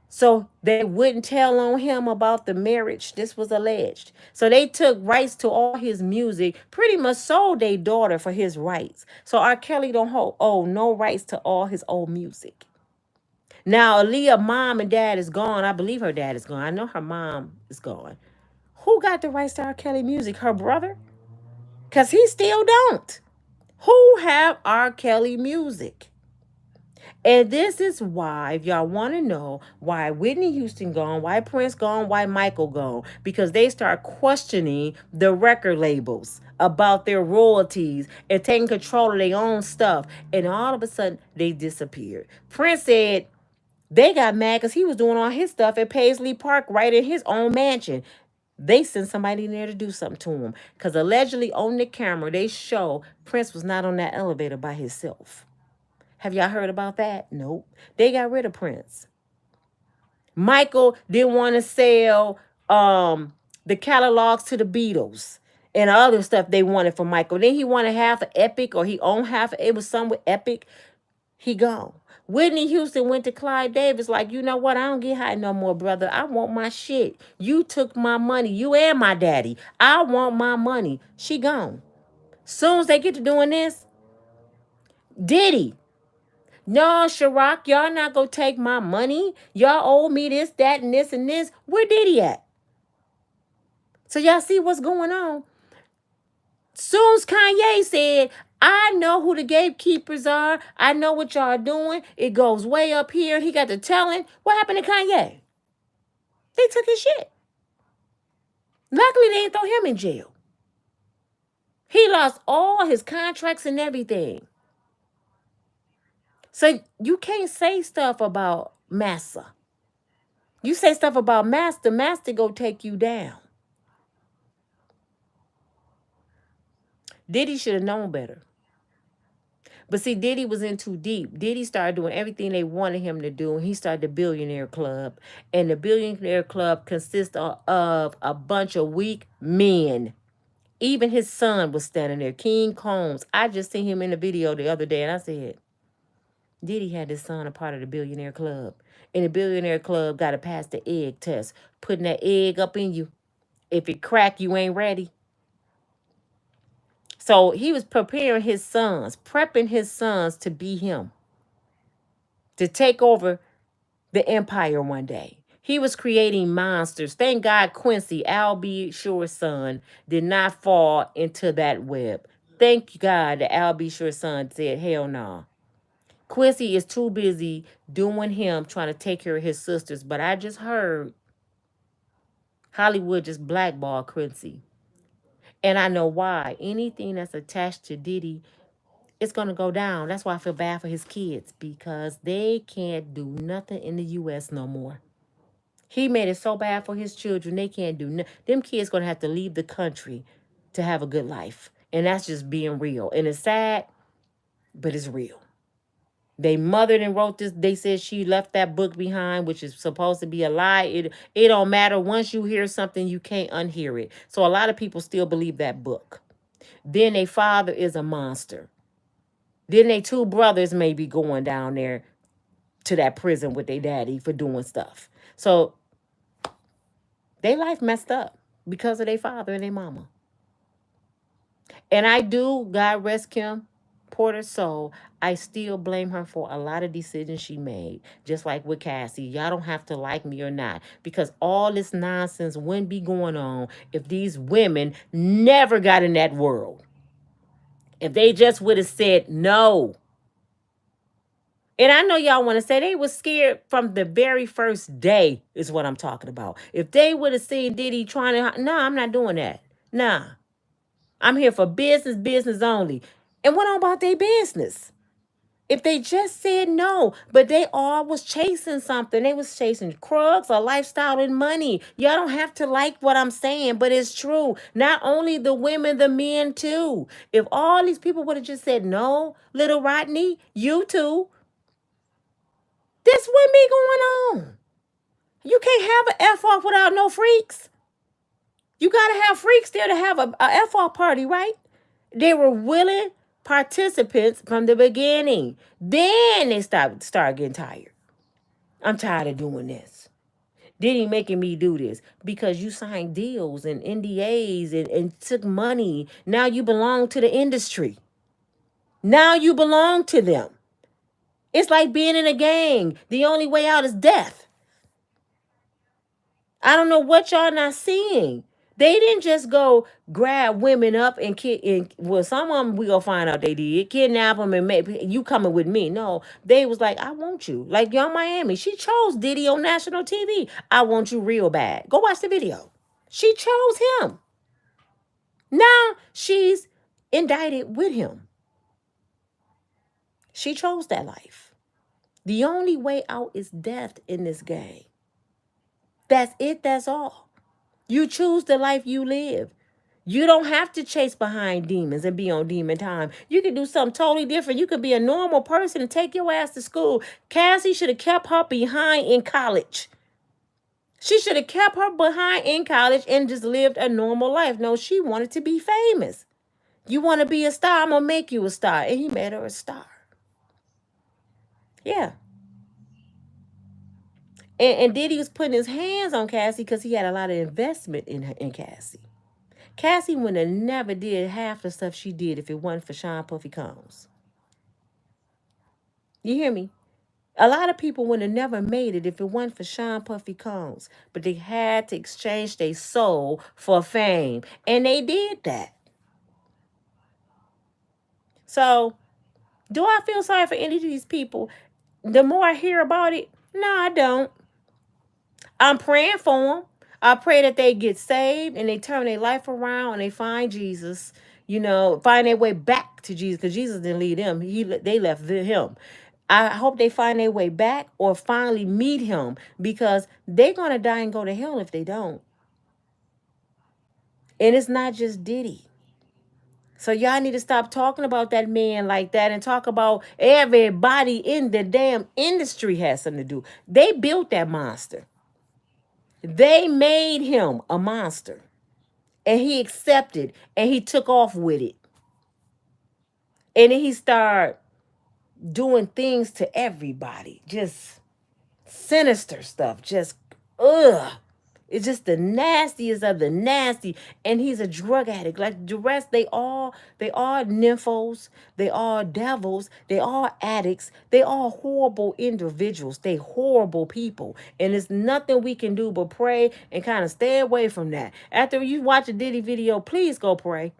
so they wouldn't tell on him about the marriage. This was alleged. So they took rights to all his music, pretty much sold their daughter for his rights. So R. Kelly don't owe no rights to all his old music. Now, Aaliyah's mom and dad is gone. I believe her dad is gone. I know her mom is gone. Who got the rights to R. Kelly music? Her brother? Because he still don't. Who have R. Kelly music? And this is why, if y'all want to know why Whitney Houston gone, why Prince gone, why Michael gone, because they start questioning the record labels about their royalties and taking control of their own stuff. And all of a sudden, they disappeared. Prince said they got mad because he was doing all his stuff at Paisley Park right in his own mansion. They sent somebody in there to do something to him. Because allegedly on the camera, they show Prince was not on that elevator by himself. Have y'all heard about that? Nope. They got rid of Prince. Michael didn't want to sell the catalogs to the Beatles and other stuff they wanted from Michael. Then he wanted half of Epic, or he owned half of it. Was some with Epic. He gone. Whitney Houston went to Clyde Davis like, you know what? I don't get high no more, brother. I want my shit. You took my money. You and my daddy. I want my money. She gone. Soon as they get to doing this, Diddy. No, Chirac, y'all not gonna take my money. Y'all owe me this, that, and this, and this. Where Diddy at? So y'all see what's going on? Soon as Kanye said, I know who the gatekeepers are. I know what y'all doing. It goes way up here. He got the telling. What happened to Kanye? They took his shit. Luckily, they didn't throw him in jail. He lost all his contracts and everything. So you can't say stuff about Massa. You say stuff about Master, Master go take you down. Diddy should have known better. But see, Diddy was in too deep. Diddy started doing everything they wanted him to do. And he started the Billionaire Club. And the Billionaire Club consists of a bunch of weak men. Even his son was standing there, King Combs. I just seen him in the video the other day, and I said, Diddy had his son a part of the Billionaire Club. And the Billionaire Club got to pass the egg test. Putting that egg up in you. If it crack, you ain't ready. So he was preparing his sons, prepping his sons to be him, to take over the empire one day. He was creating monsters. Thank God Quincy, Al B. Sure's son, did not fall into that web. Thank God that Al B. Sure's son said, hell no. Quincy is too busy doing him, trying to take care of his sisters. But I just heard Hollywood just blackballed Quincy. And I know why. Anything that's attached to Diddy, it's going to go down. That's why I feel bad for his kids, because they can't do nothing in the U.S. no more. He made it so bad for his children, they can't do nothing. Them kids going to have to leave the country to have a good life. And that's just being real. And it's sad, but it's real. They mothered and wrote this. They said she left that book behind, which is supposed to be a lie. It don't matter. Once you hear something, you can't unhear it. So a lot of people still believe that book. Then their father is a monster. Then they two brothers may be going down there to that prison with their daddy for doing stuff. So their life messed up because of their father and their mama. And I do, God rest Kim Porter's soul, I still blame her for a lot of decisions she made. Just like with Cassie. Y'all don't have to like me or not. Because all this nonsense wouldn't be going on if these women never got in that world. If they just would have said no. And I know y'all want to say they was scared from the very first day is what I'm talking about. If they would have seen Diddy trying to, no, I'm not doing that. Nah. I'm here for business, business only. And what about their business? If they just said no, but they all was chasing something. They was chasing drugs, a lifestyle, and money. Y'all don't have to like what I'm saying, but it's true. Not only the women, the men too. If all these people would have just said no, little Rodney, you too, this wouldn't be going on. You can't have an F off without no freaks. You gotta have freaks there to have a F off party, right? They were willing participants from the beginning. Then they start getting tired. I'm tired of doing this. Diddy making me do this because you signed deals and NDAs and took money. Now you belong to the industry. Now you belong to them. It's like being in a gang. The only way out is death. I don't know what y'all not seeing. They didn't just go grab women up and well, some of them we gonna find out they did kidnap them and make you coming with me. No, they was like, I want you. Like Young Miami, she chose Diddy on national TV. I want you real bad. Go watch the video. She chose him. Now she's indicted with him. She chose that life. The only way out is death in this game. That's it. That's all. You choose the life you live. You don't have to chase behind demons and be on demon time. You can do something totally different. You could be a normal person and take your ass to school. Cassie should have kept her behind in college. She should have kept her behind in college and just lived a normal life. No, she wanted to be famous. You want to be a star? I'm going to make you a star. And he made her a star. Yeah. And Diddy was putting his hands on Cassie because he had a lot of investment in Cassie. Cassie would have never did half the stuff she did if it wasn't for Sean Puffy Combs. You hear me? A lot of people would have never made it if it wasn't for Sean Puffy Combs. But they had to exchange their soul for fame. And they did that. So, do I feel sorry for any of these people? The more I hear about it, no, I don't. I'm praying for them. I pray that they get saved and they turn their life around and they find Jesus, find their way back to Jesus because Jesus didn't lead them. They left him. I hope they find their way back or finally meet him because they're going to die and go to hell if they don't. And it's not just Diddy. So y'all need to stop talking about that man like that and talk about everybody in the damn industry has something to do. They built that monster. They made him a monster. And he accepted and he took off with it. And then he started doing things to everybody. Just sinister stuff. Just, ugh. It's just the nastiest of the nasty. And he's a drug addict. Like the rest, they all nymphos. They all devils. They all addicts. They all horrible individuals. They horrible people. And there's nothing we can do but pray and kind of stay away from that. After you watch a Diddy video, please go pray.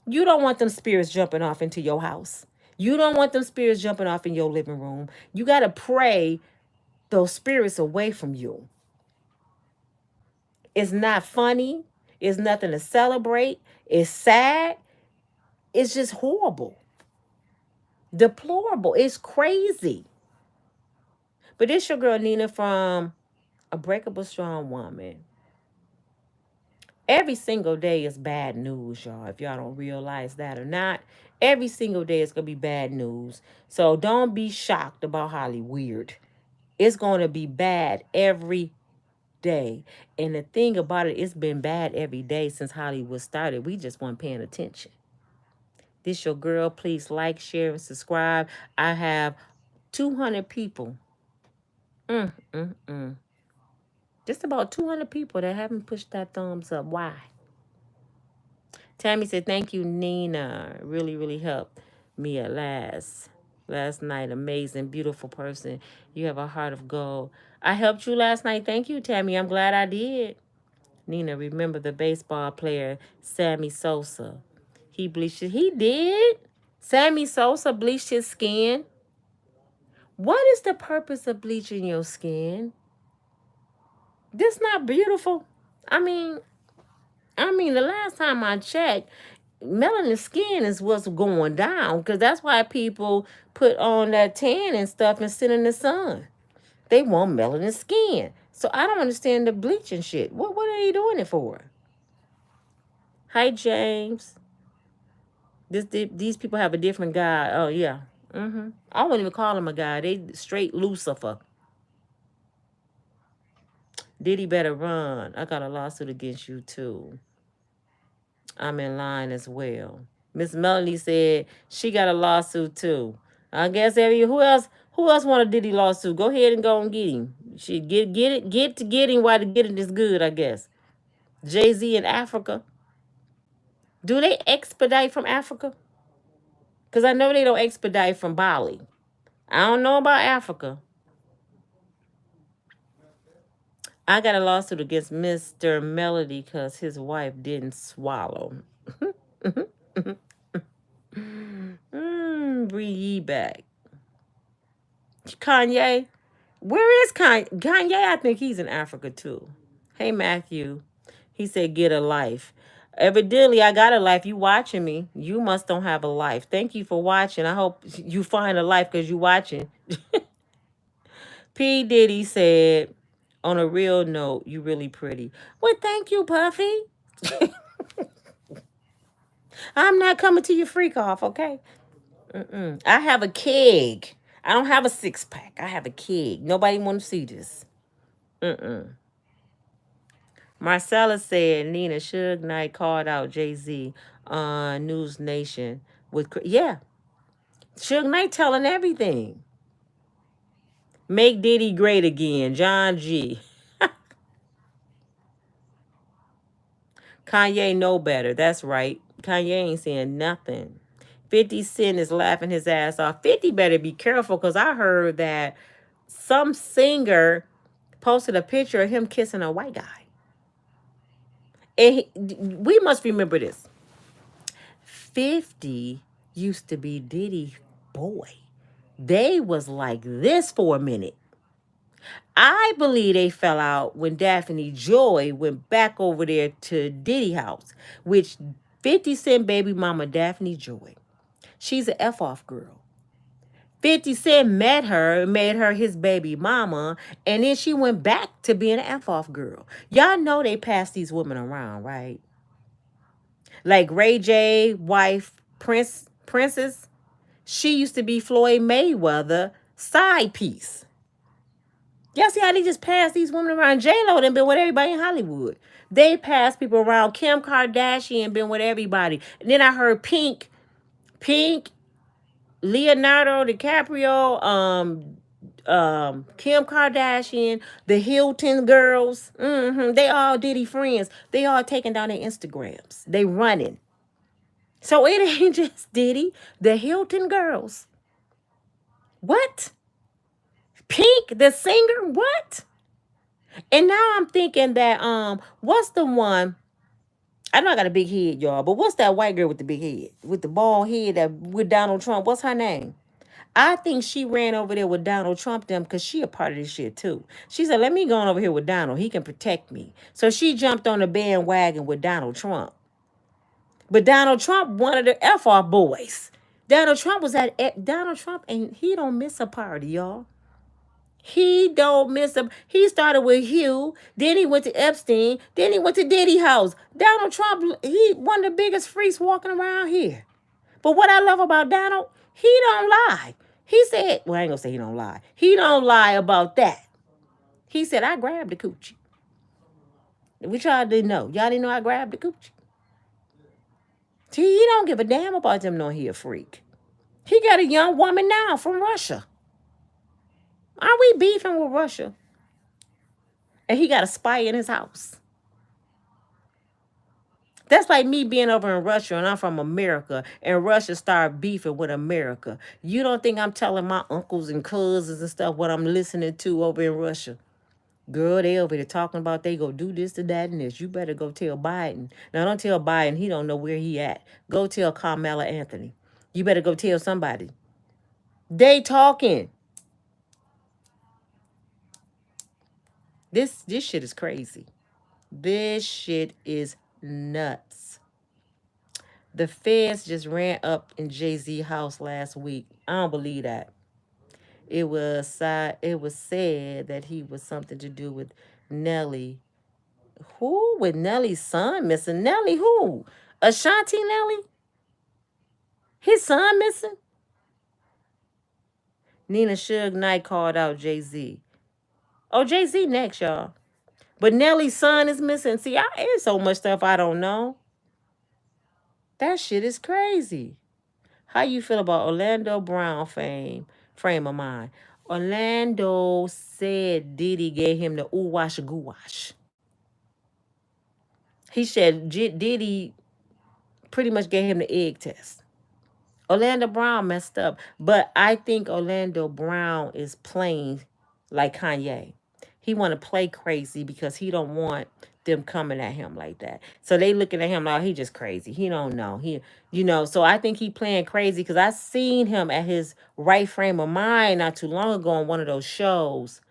You don't want them spirits jumping off into your house. You don't want them spirits jumping off in your living room. You got to pray those spirits away from you. It's not funny. It's nothing to celebrate. It's sad. It's just horrible. Deplorable. It's crazy. But it's your girl Nina from Unbreakable Strong Woman. Every single day is bad news, y'all. If y'all don't realize that or not, every single day is going to be bad news. So don't be shocked about Hollywood. It's going to be bad every day. And the thing about it, it's been bad every day since Hollywood started. We just weren't paying attention. This your girl. Please like, share, and subscribe. I have 200 people. Mm, mm, mm. Just about 200 people that haven't pushed that thumbs up. Why? Tammy said, thank you, Nina. Really, really helped me at last night. Amazing, beautiful person. You have a heart of gold. I helped you last night. Thank you, Tammy. I'm glad I did. Nina, remember the baseball player, Sammy Sosa. He bleached it. He did. Sammy Sosa bleached his skin. What is the purpose of bleaching your skin? This not beautiful. I mean, the last time I checked, melanin skin is what's going down, because that's why people put on that tan and stuff and sit in the sun. They want melanin skin. So I don't understand the bleaching shit. What are you doing it for? Hi, James. These people have a different guy. Oh, yeah. I wouldn't even call him a guy. They straight Lucifer. Diddy better run. I got a lawsuit against you, too. I'm in line as well. Miss Melanie said she got a lawsuit, too. I guess who else want a Diddy lawsuit? Go ahead and go and get him. She get him while the getting is good, I guess. Jay-Z in Africa. Do they expedite from Africa? Because I know they don't expedite from Bali. I don't know about Africa. I got a lawsuit against Mr. Melody because his wife didn't swallow. Bring ye back. Kanye. Where is Kanye? Kanye, I think he's in Africa too. Hey, Matthew. He said, get a life. Evidently, I got a life. You watching me. You must don't have a life. Thank you for watching. I hope you find a life because you watching. P. Diddy said, on a real note, you really pretty. Well, thank you, Puffy. I'm not coming to your freak off, okay? I have a keg. I don't have a six-pack. I have a keg. Nobody want to see this. Marcella said Nina Suge Knight called out Jay-Z on News Nation. Yeah. Suge Knight telling everything. Make Diddy great again. John G. Kanye know better. That's right. Kanye ain't saying nothing. 50 Cent is laughing his ass off. 50 better be careful, because I heard that some singer posted a picture of him kissing a white guy. And we must remember this. 50 used to be Diddy's boy. They was like this for a minute. I believe they fell out when Daphne Joy went back over there to Diddy house, which 50 Cent baby mama Daphne Joy. She's an F-off girl. 50 Cent met her, made her his baby mama, and then she went back to being an F-off girl. Y'all know they pass these women around, right? Like Ray J, wife, Princess, she used to be Floyd Mayweather side piece. Y'all see how they just pass these women around? J-Lo done been with everybody in Hollywood. They pass people around. Kim Kardashian been with everybody. And then I heard Pink, Leonardo DiCaprio, Kim Kardashian, the Hilton girls. They all Diddy friends. They all taking down their Instagrams. They running. So it ain't just Diddy. The Hilton girls. What? Pink, the singer? What? And now I'm thinking that what's the one? I know I got a big head, y'all, but what's that white girl with the big head, with the bald head that with Donald Trump? What's her name? I think she ran over there with Donald Trump them because she a part of this shit too. She said, let me go on over here with Donald. He can protect me. So she jumped on the bandwagon with Donald Trump. But Donald Trump, one of the F-off boys. Donald Trump and he don't miss a party, y'all. He don't miss him. He started with Hugh, then he went to Epstein, then he went to Diddy house. Donald Trump, he one of the biggest freaks walking around here. But what I love about Donald, he don't lie. He said, well, I ain't gonna say he don't lie. He don't lie about that. He said, I grabbed the coochie. Which y'all didn't know. Y'all didn't know I grabbed the coochie. See, he don't give a damn about them knowing he a freak. He got a young woman now from Russia. Are we beefing with Russia? And he got a spy in his house. That's like me being over in Russia and I'm from America and Russia start beefing with America. You don't think I'm telling my uncles and cousins and stuff what I'm listening to over in Russia? Girl, they over there talking about they go do this to that and this. You better go tell Biden. Now don't tell Biden, he don't know where he at. Go tell Carmela Anthony. You better go tell somebody. They talking. This shit is crazy. This shit is nuts. The feds just ran up in Jay-Z house last week. I don't believe that. It was said that he was something to do with Nelly. Who? With Nelly's son missing? Nelly who? Ashanti Nelly? His son missing? Nina Suge Knight called out Jay-Z. Oh, Jay-Z next, y'all. But Nelly's son is missing. See, there's so much stuff I don't know. That shit is crazy. How you feel about Orlando Brown frame of mind? Orlando said Diddy gave him the ooh wash goo wash. He said Diddy pretty much gave him the egg test. Orlando Brown messed up, but I think Orlando Brown is playing like Kanye. He want to play crazy because he don't want them coming at him like that. So they looking at him like he just crazy. He don't know. So I think he playing crazy because I seen him at his right frame of mind not too long ago on one of those shows.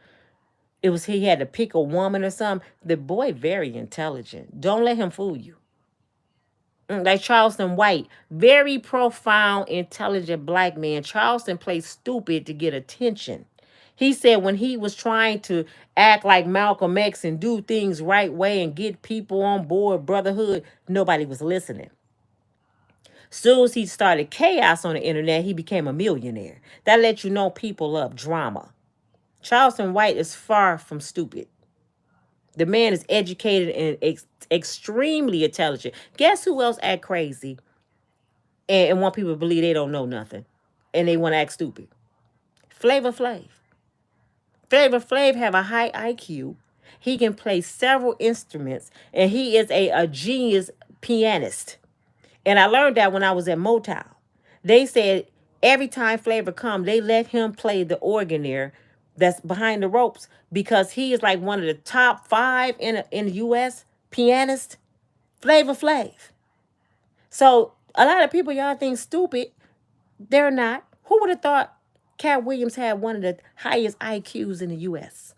It was he had to pick a woman or something. The boy very intelligent. Don't let him fool you. Like Charleston White, very profound, intelligent black man. Charleston plays stupid to get attention. He said when he was trying to act like Malcolm X and do things right way and get people on board, brotherhood, nobody was listening. Soon as he started chaos on the internet, he became a millionaire. That let you know people love drama. Charleston White is far from stupid. The man is educated and extremely intelligent. Guess who else act crazy and want people to believe they don't know nothing and they want to act stupid? Flavor Flav. Flavor Flav have a high IQ. He can play several instruments and he is a genius pianist. And I learned that when I was at Motown. They said every time Flavor come, they let him play the organ there that's behind the ropes because he is like one of the top 5 in the U.S. pianists. Flavor Flav. So a lot of people y'all think stupid. They're not. Who would have thought Cat Williams had one of the highest IQs in the U.S.?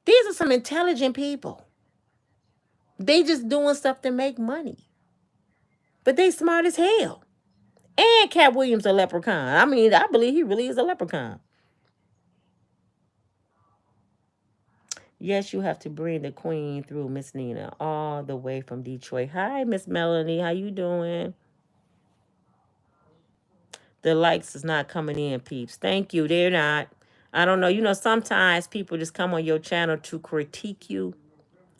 These are some intelligent people. They just doing stuff to make money. But they smart as hell. And Cat Williams a leprechaun. I mean, I believe he really is a leprechaun. Yes, you have to bring the queen through, Miss Nina, all the way from Detroit. Hi, Miss Melanie. How you doing? The likes is not coming in, peeps. Thank you. They're not. I don't know. Sometimes people just come on your channel to critique you.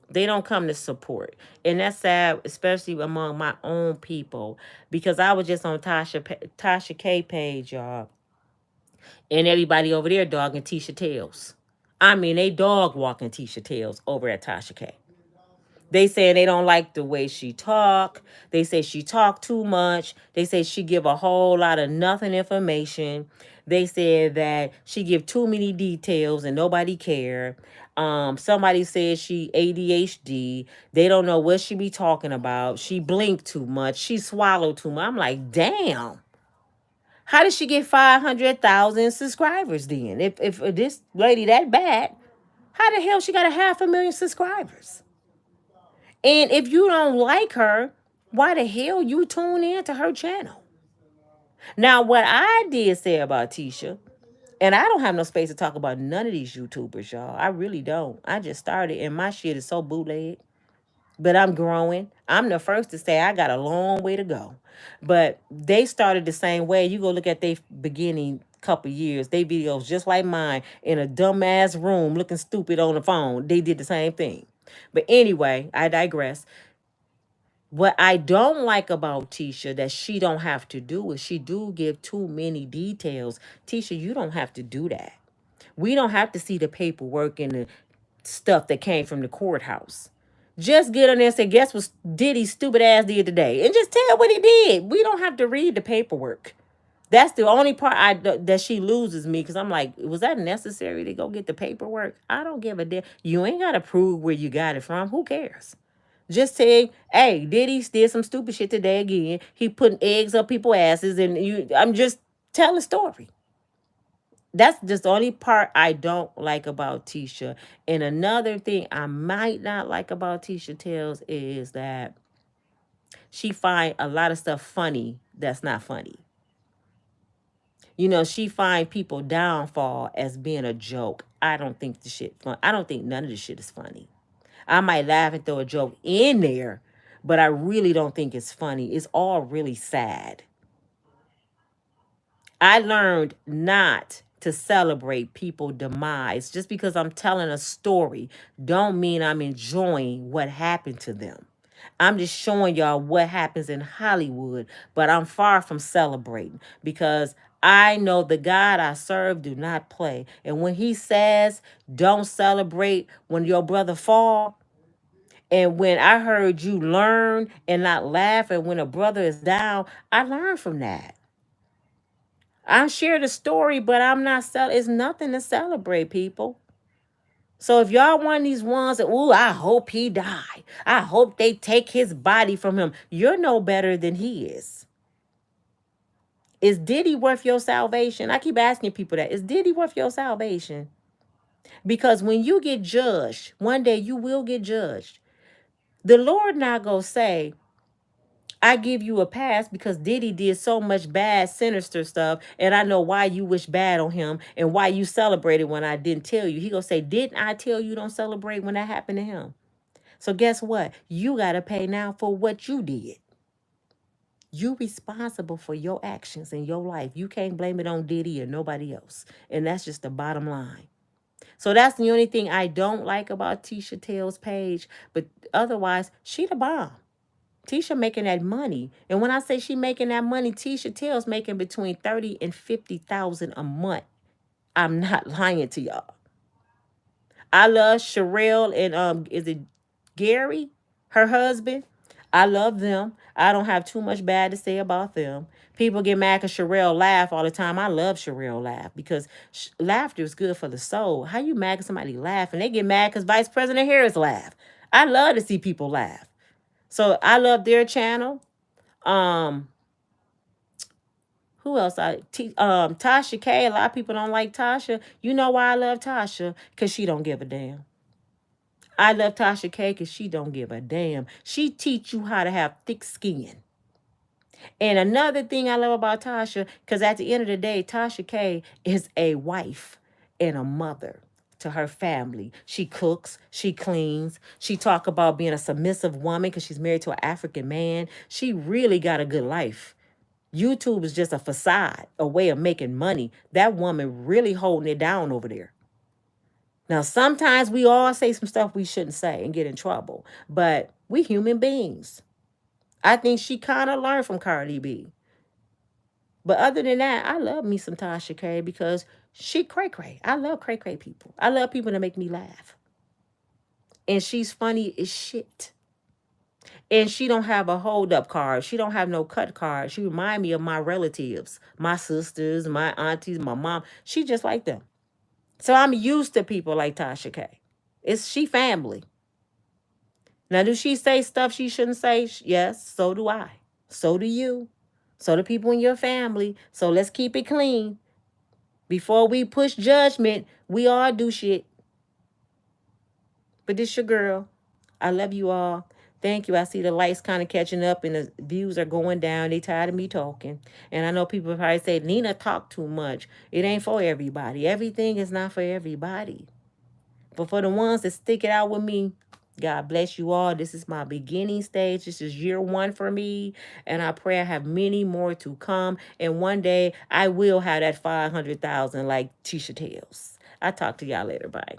They don't come to support. And that's sad, especially among my own people. Because I was just on Tasha K page, y'all. And everybody over there dogging Tisha Tales. I mean, they dog walking Tisha Tales over at Tasha K. They say they don't like the way she talk. They say she talk too much. They say she give a whole lot of nothing information. They said that she give too many details and nobody care. Somebody said she ADHD. They don't know what she be talking about. She blinked too much. She swallowed too much. I'm like, damn. How did she get 500,000 subscribers then? If this lady that bad, how the hell she got 500,000 subscribers? And if you don't like her, why the hell you tune in to her channel? Now, what I did say about Tisha And I don't have no space to talk about none of these YouTubers, y'all. I really don't. I just started and my shit is so bootleg. But I'm growing. I'm the first to say I got a long way to go. But they started the same way. You go look at their beginning couple years, they videos just like mine in a dumbass room looking stupid on the phone. They did the same thing. But anyway, I digress. What I don't like about Tisha that she don't have to do is she do give too many details. Tisha, you don't have to do that. We don't have to see the paperwork and the stuff that came from the courthouse. Just get on there and say, guess what Diddy's stupid ass did today? And just tell what he did. We don't have to read the paperwork. That's the only part that she loses me because I'm like, was that necessary to go get the paperwork? I don't give a damn. You ain't got to prove where you got it from. Who cares? Just say, hey, Diddy did some stupid shit today again. He putting eggs up people's asses, and I'm just telling a story. That's just the only part I don't like about Tisha. And another thing I might not like about Tisha Tells is that she find a lot of stuff funny that's not funny. She find people downfall as being a joke. I don't think the shit fun. I don't think none of the shit is funny. I might laugh and throw a joke in there, but I really don't think it's funny. It's all really sad. I learned not to celebrate people's demise. Just because I'm telling a story don't mean I'm enjoying what happened to them. I'm just showing y'all what happens in Hollywood, but I'm far from celebrating because I know the God I serve do not play. And when he says don't celebrate when your brother fall, and when I heard you learn and not laugh and when a brother is down, I learned from that. I share the story, but I'm not it's nothing to celebrate, people. So if y'all one of these ones that, ooh, I hope he die. I hope they take his body from him. You're no better than he is. Is Diddy worth your salvation? I keep asking people that. Is Diddy worth your salvation? Because when you get judged, one day you will get judged. The Lord not going to say, I give you a pass because Diddy did so much bad, sinister stuff, and I know why you wish bad on him and why you celebrated when I didn't tell you. He gonna say, didn't I tell you don't celebrate when that happened to him? So guess what? You gotta pay now for what you did. You responsible for your actions in your life. You can't blame it on Diddy or nobody else. And that's just the bottom line. So that's the only thing I don't like about Tisha Tell's page. But otherwise, she the bomb. Tisha making that money. And when I say she making that money, Tisha Tell's making between 30 and 50,000 a month. I'm not lying to y'all. I love Sherelle and is it Gary, her husband? I love them. I don't have too much bad to say about them. People get mad because Sherelle laugh all the time. I love Sherelle laugh because laughter is good for the soul. How you mad because somebody laugh and they get mad because Vice President Harris laugh? I love to see people laugh. So I love their channel. Who else? Tasha K. A lot of people don't like Tasha. You know why I love Tasha? Because she don't give a damn. I love Tasha K because she don't give a damn. She teach you how to have thick skin. And another thing I love about Tasha, because at the end of the day, Tasha K is a wife and a mother to her family. She cooks, she cleans, she talk about being a submissive woman because she's married to an African man. She really got a good life. YouTube is just a facade, a way of making money. That woman really holding it down over there. Now, sometimes we all say some stuff we shouldn't say and get in trouble, but we human beings. I think she kind of learned from Cardi B. But other than that, I love me some Tasha K because she cray-cray. I love cray-cray people. I love people that make me laugh. And she's funny as shit. And she don't have a hold-up card. She don't have no cut card. She remind me of my relatives, my sisters, my aunties, my mom. She just like them. So I'm used to people like Tasha K. She family. Now, do she say stuff she shouldn't say? Yes, so do I. So do you. So do people in your family. So let's keep it clean. Before we push judgment, we all do shit. But this your girl. I love you all. Thank you. I see the lights kind of catching up and the views are going down. They tired of me talking. And I know people probably say, Nina talk too much. It ain't for everybody. Everything is not for everybody. But for the ones that stick it out with me, God bless you all. This is my beginning stage. This is year 1 for me. And I pray I have many more to come. And one day I will have that 500,000 like Tisha tells. I'll talk to y'all later. Bye.